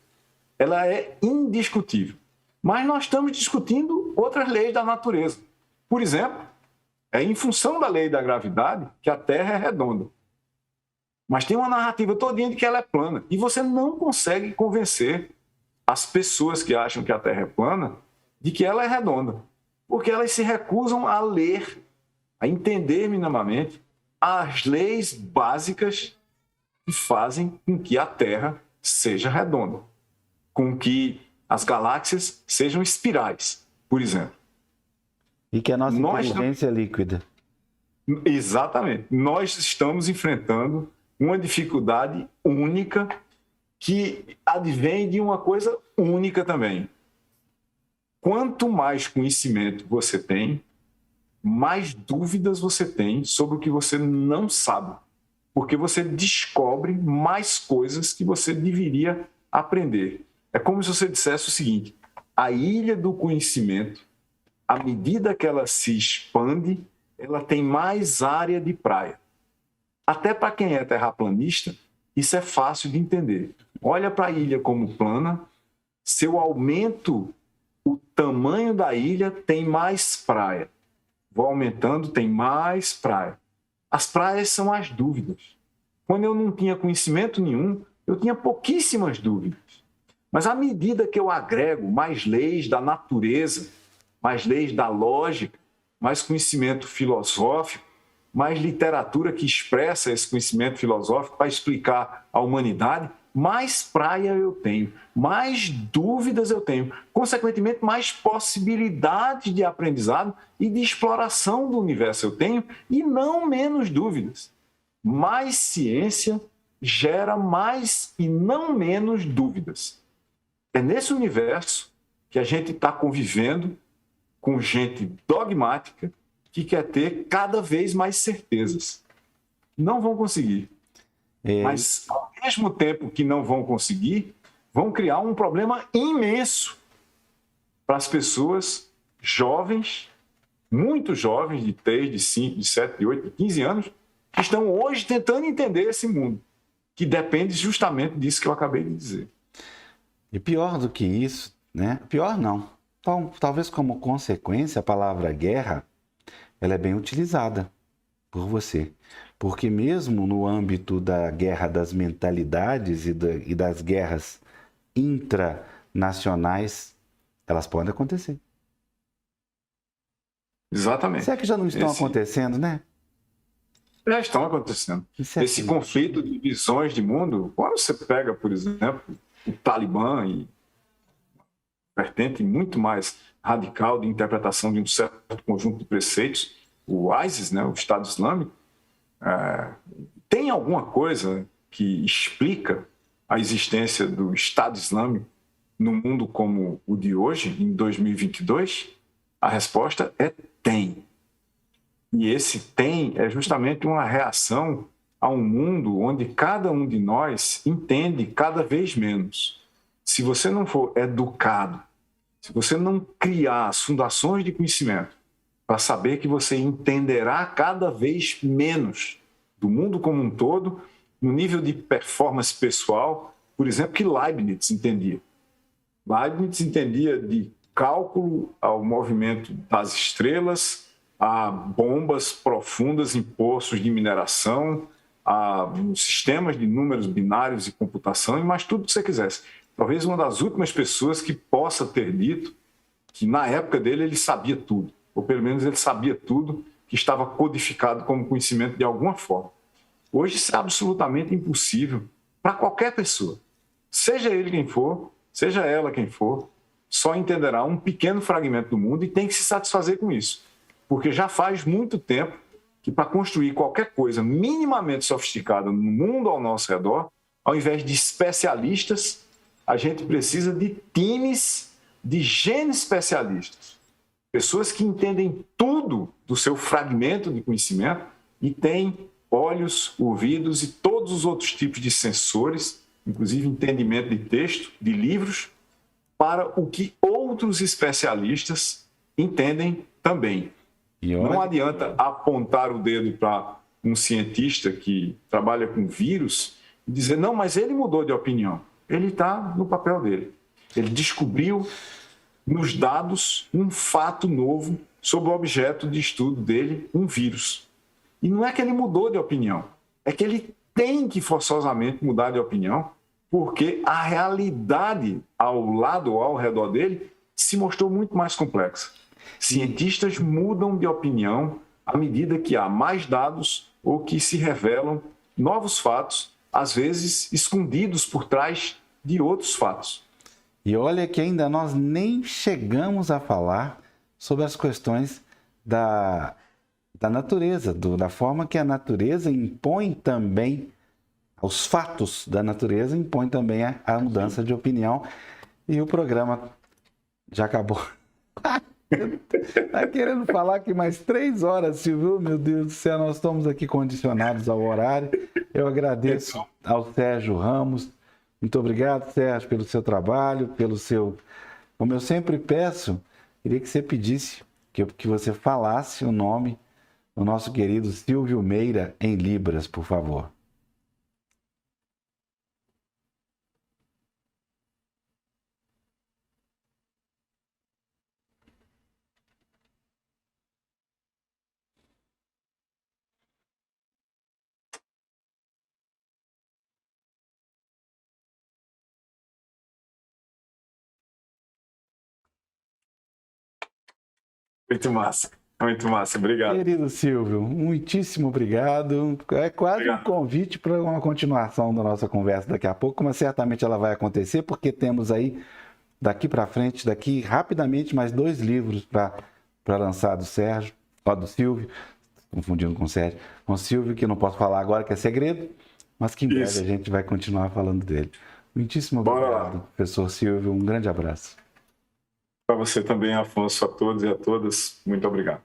Speaker 2: Ela é indiscutível. Mas nós estamos discutindo outras leis da natureza. Por exemplo, é em função da lei da gravidade que a Terra é redonda. Mas tem uma narrativa todinha de que ela é plana. E você não consegue convencer as pessoas que acham que a Terra é plana de que ela é redonda. Porque elas se recusam a ler, a entender minimamente as leis básicas que fazem com que a Terra seja redonda, com que as galáxias sejam espirais, por exemplo.
Speaker 1: E que a nossa inteligência é líquida.
Speaker 2: Exatamente. Nós estamos enfrentando uma dificuldade única que advém de uma coisa única também. Quanto mais conhecimento você tem, mais dúvidas você tem sobre o que você não sabe. Porque você descobre mais coisas que você deveria aprender. É como se você dissesse o seguinte: a ilha do conhecimento, à medida que ela se expande, ela tem mais área de praia. Até para quem é terraplanista, isso é fácil de entender. Olha para a ilha como plana, se eu aumento o tamanho da ilha, tem mais praia. Vou aumentando, tem mais praia. As praias são as dúvidas. Quando eu não tinha conhecimento nenhum, eu tinha pouquíssimas dúvidas. Mas à medida que eu agrego mais leis da natureza, mais leis da lógica, mais conhecimento filosófico, mais literatura que expressa esse conhecimento filosófico para explicar a humanidade, mais praia eu tenho, mais dúvidas eu tenho, consequentemente, mais possibilidades de aprendizado e de exploração do universo eu tenho, e não menos dúvidas. Mais ciência gera mais e não menos dúvidas. É nesse universo que a gente está convivendo com gente dogmática que quer ter cada vez mais certezas. Não vão conseguir. Mas, ao mesmo tempo que não vão conseguir, vão criar um problema imenso para as pessoas jovens, muito jovens, de 3, de 5, de 7, de 8, de 15 anos, que estão hoje tentando entender esse mundo, que depende justamente disso que eu acabei de dizer.
Speaker 1: E pior do que isso, né? Pior não. Então, talvez como consequência, a palavra guerra, ela é bem utilizada por você. Porque mesmo no âmbito da guerra das mentalidades e das guerras intranacionais, elas podem acontecer.
Speaker 2: Exatamente.
Speaker 1: Será que já não estão acontecendo, né?
Speaker 2: Já estão acontecendo. Esse conflito de visões de mundo, quando você pega, por exemplo, o Talibã e vertente muito mais radical de interpretação de um certo conjunto de preceitos, o ISIS, né, o Estado Islâmico, tem alguma coisa que explica a existência do Estado Islâmico no mundo como o de hoje, em 2022? A resposta é tem. E esse tem é justamente uma reação a um mundo onde cada um de nós entende cada vez menos. Se você não for educado, se você não criar as fundações de conhecimento para saber que você entenderá cada vez menos do mundo como um todo, no nível de performance pessoal, por exemplo, que Leibniz entendia. Leibniz entendia de cálculo ao movimento das estrelas, a bombas profundas em poços de mineração, a sistemas de números binários e computação, e mais tudo que você quisesse. Talvez uma das últimas pessoas que possa ter dito que na época dele ele sabia tudo, ou pelo menos ele sabia tudo que estava codificado como conhecimento de alguma forma. Hoje isso é absolutamente impossível para qualquer pessoa. Seja ele quem for, seja ela quem for, só entenderá um pequeno fragmento do mundo e tem que se satisfazer com isso. Porque já faz muito tempo que para construir qualquer coisa minimamente sofisticada no mundo ao nosso redor, ao invés de especialistas, a gente precisa de times de gene-especialistas. Pessoas que entendem tudo do seu fragmento de conhecimento e têm olhos, ouvidos e todos os outros tipos de sensores, inclusive entendimento de texto, de livros, para o que outros especialistas entendem também. Não adianta apontar o dedo para um cientista que trabalha com vírus e dizer, não, mas ele mudou de opinião. Ele está no papel dele. Ele descobriu nos dados um fato novo sobre o objeto de estudo dele, um vírus. E não é que ele mudou de opinião, é que ele tem que forçosamente mudar de opinião, porque a realidade ao lado ou ao redor dele se mostrou muito mais complexa. Cientistas mudam de opinião à medida que há mais dados ou que se revelam novos fatos, às vezes escondidos por trás de outros fatos.
Speaker 1: E olha que ainda nós nem chegamos a falar sobre as questões da natureza, da forma que a natureza impõe também, os fatos da natureza impõem também a mudança de opinião. E o programa já acabou. Tá querendo falar aqui mais 3 horas, Silvio? Meu Deus do céu, nós estamos aqui condicionados ao horário. Eu agradeço ao Sérgio Ramos. Muito obrigado, Sérgio, pelo seu trabalho, Como eu sempre peço, queria que você pedisse, que você falasse o nome do nosso querido Silvio Meira em Libras, por favor.
Speaker 2: Muito massa, obrigado.
Speaker 1: Querido Silvio, muitíssimo obrigado. É quase um convite para uma continuação da nossa conversa daqui a pouco, mas certamente ela vai acontecer, porque temos aí, daqui para frente, daqui rapidamente, mais 2 livros para lançar do Sérgio, do Silvio, confundindo com o Sérgio, com o Silvio, que eu não posso falar agora, que é segredo, mas que em breve a gente vai continuar falando dele. Muitíssimo obrigado, professor Silvio, um grande abraço.
Speaker 2: Para você também, Afonso, a todos e a todas, muito obrigado.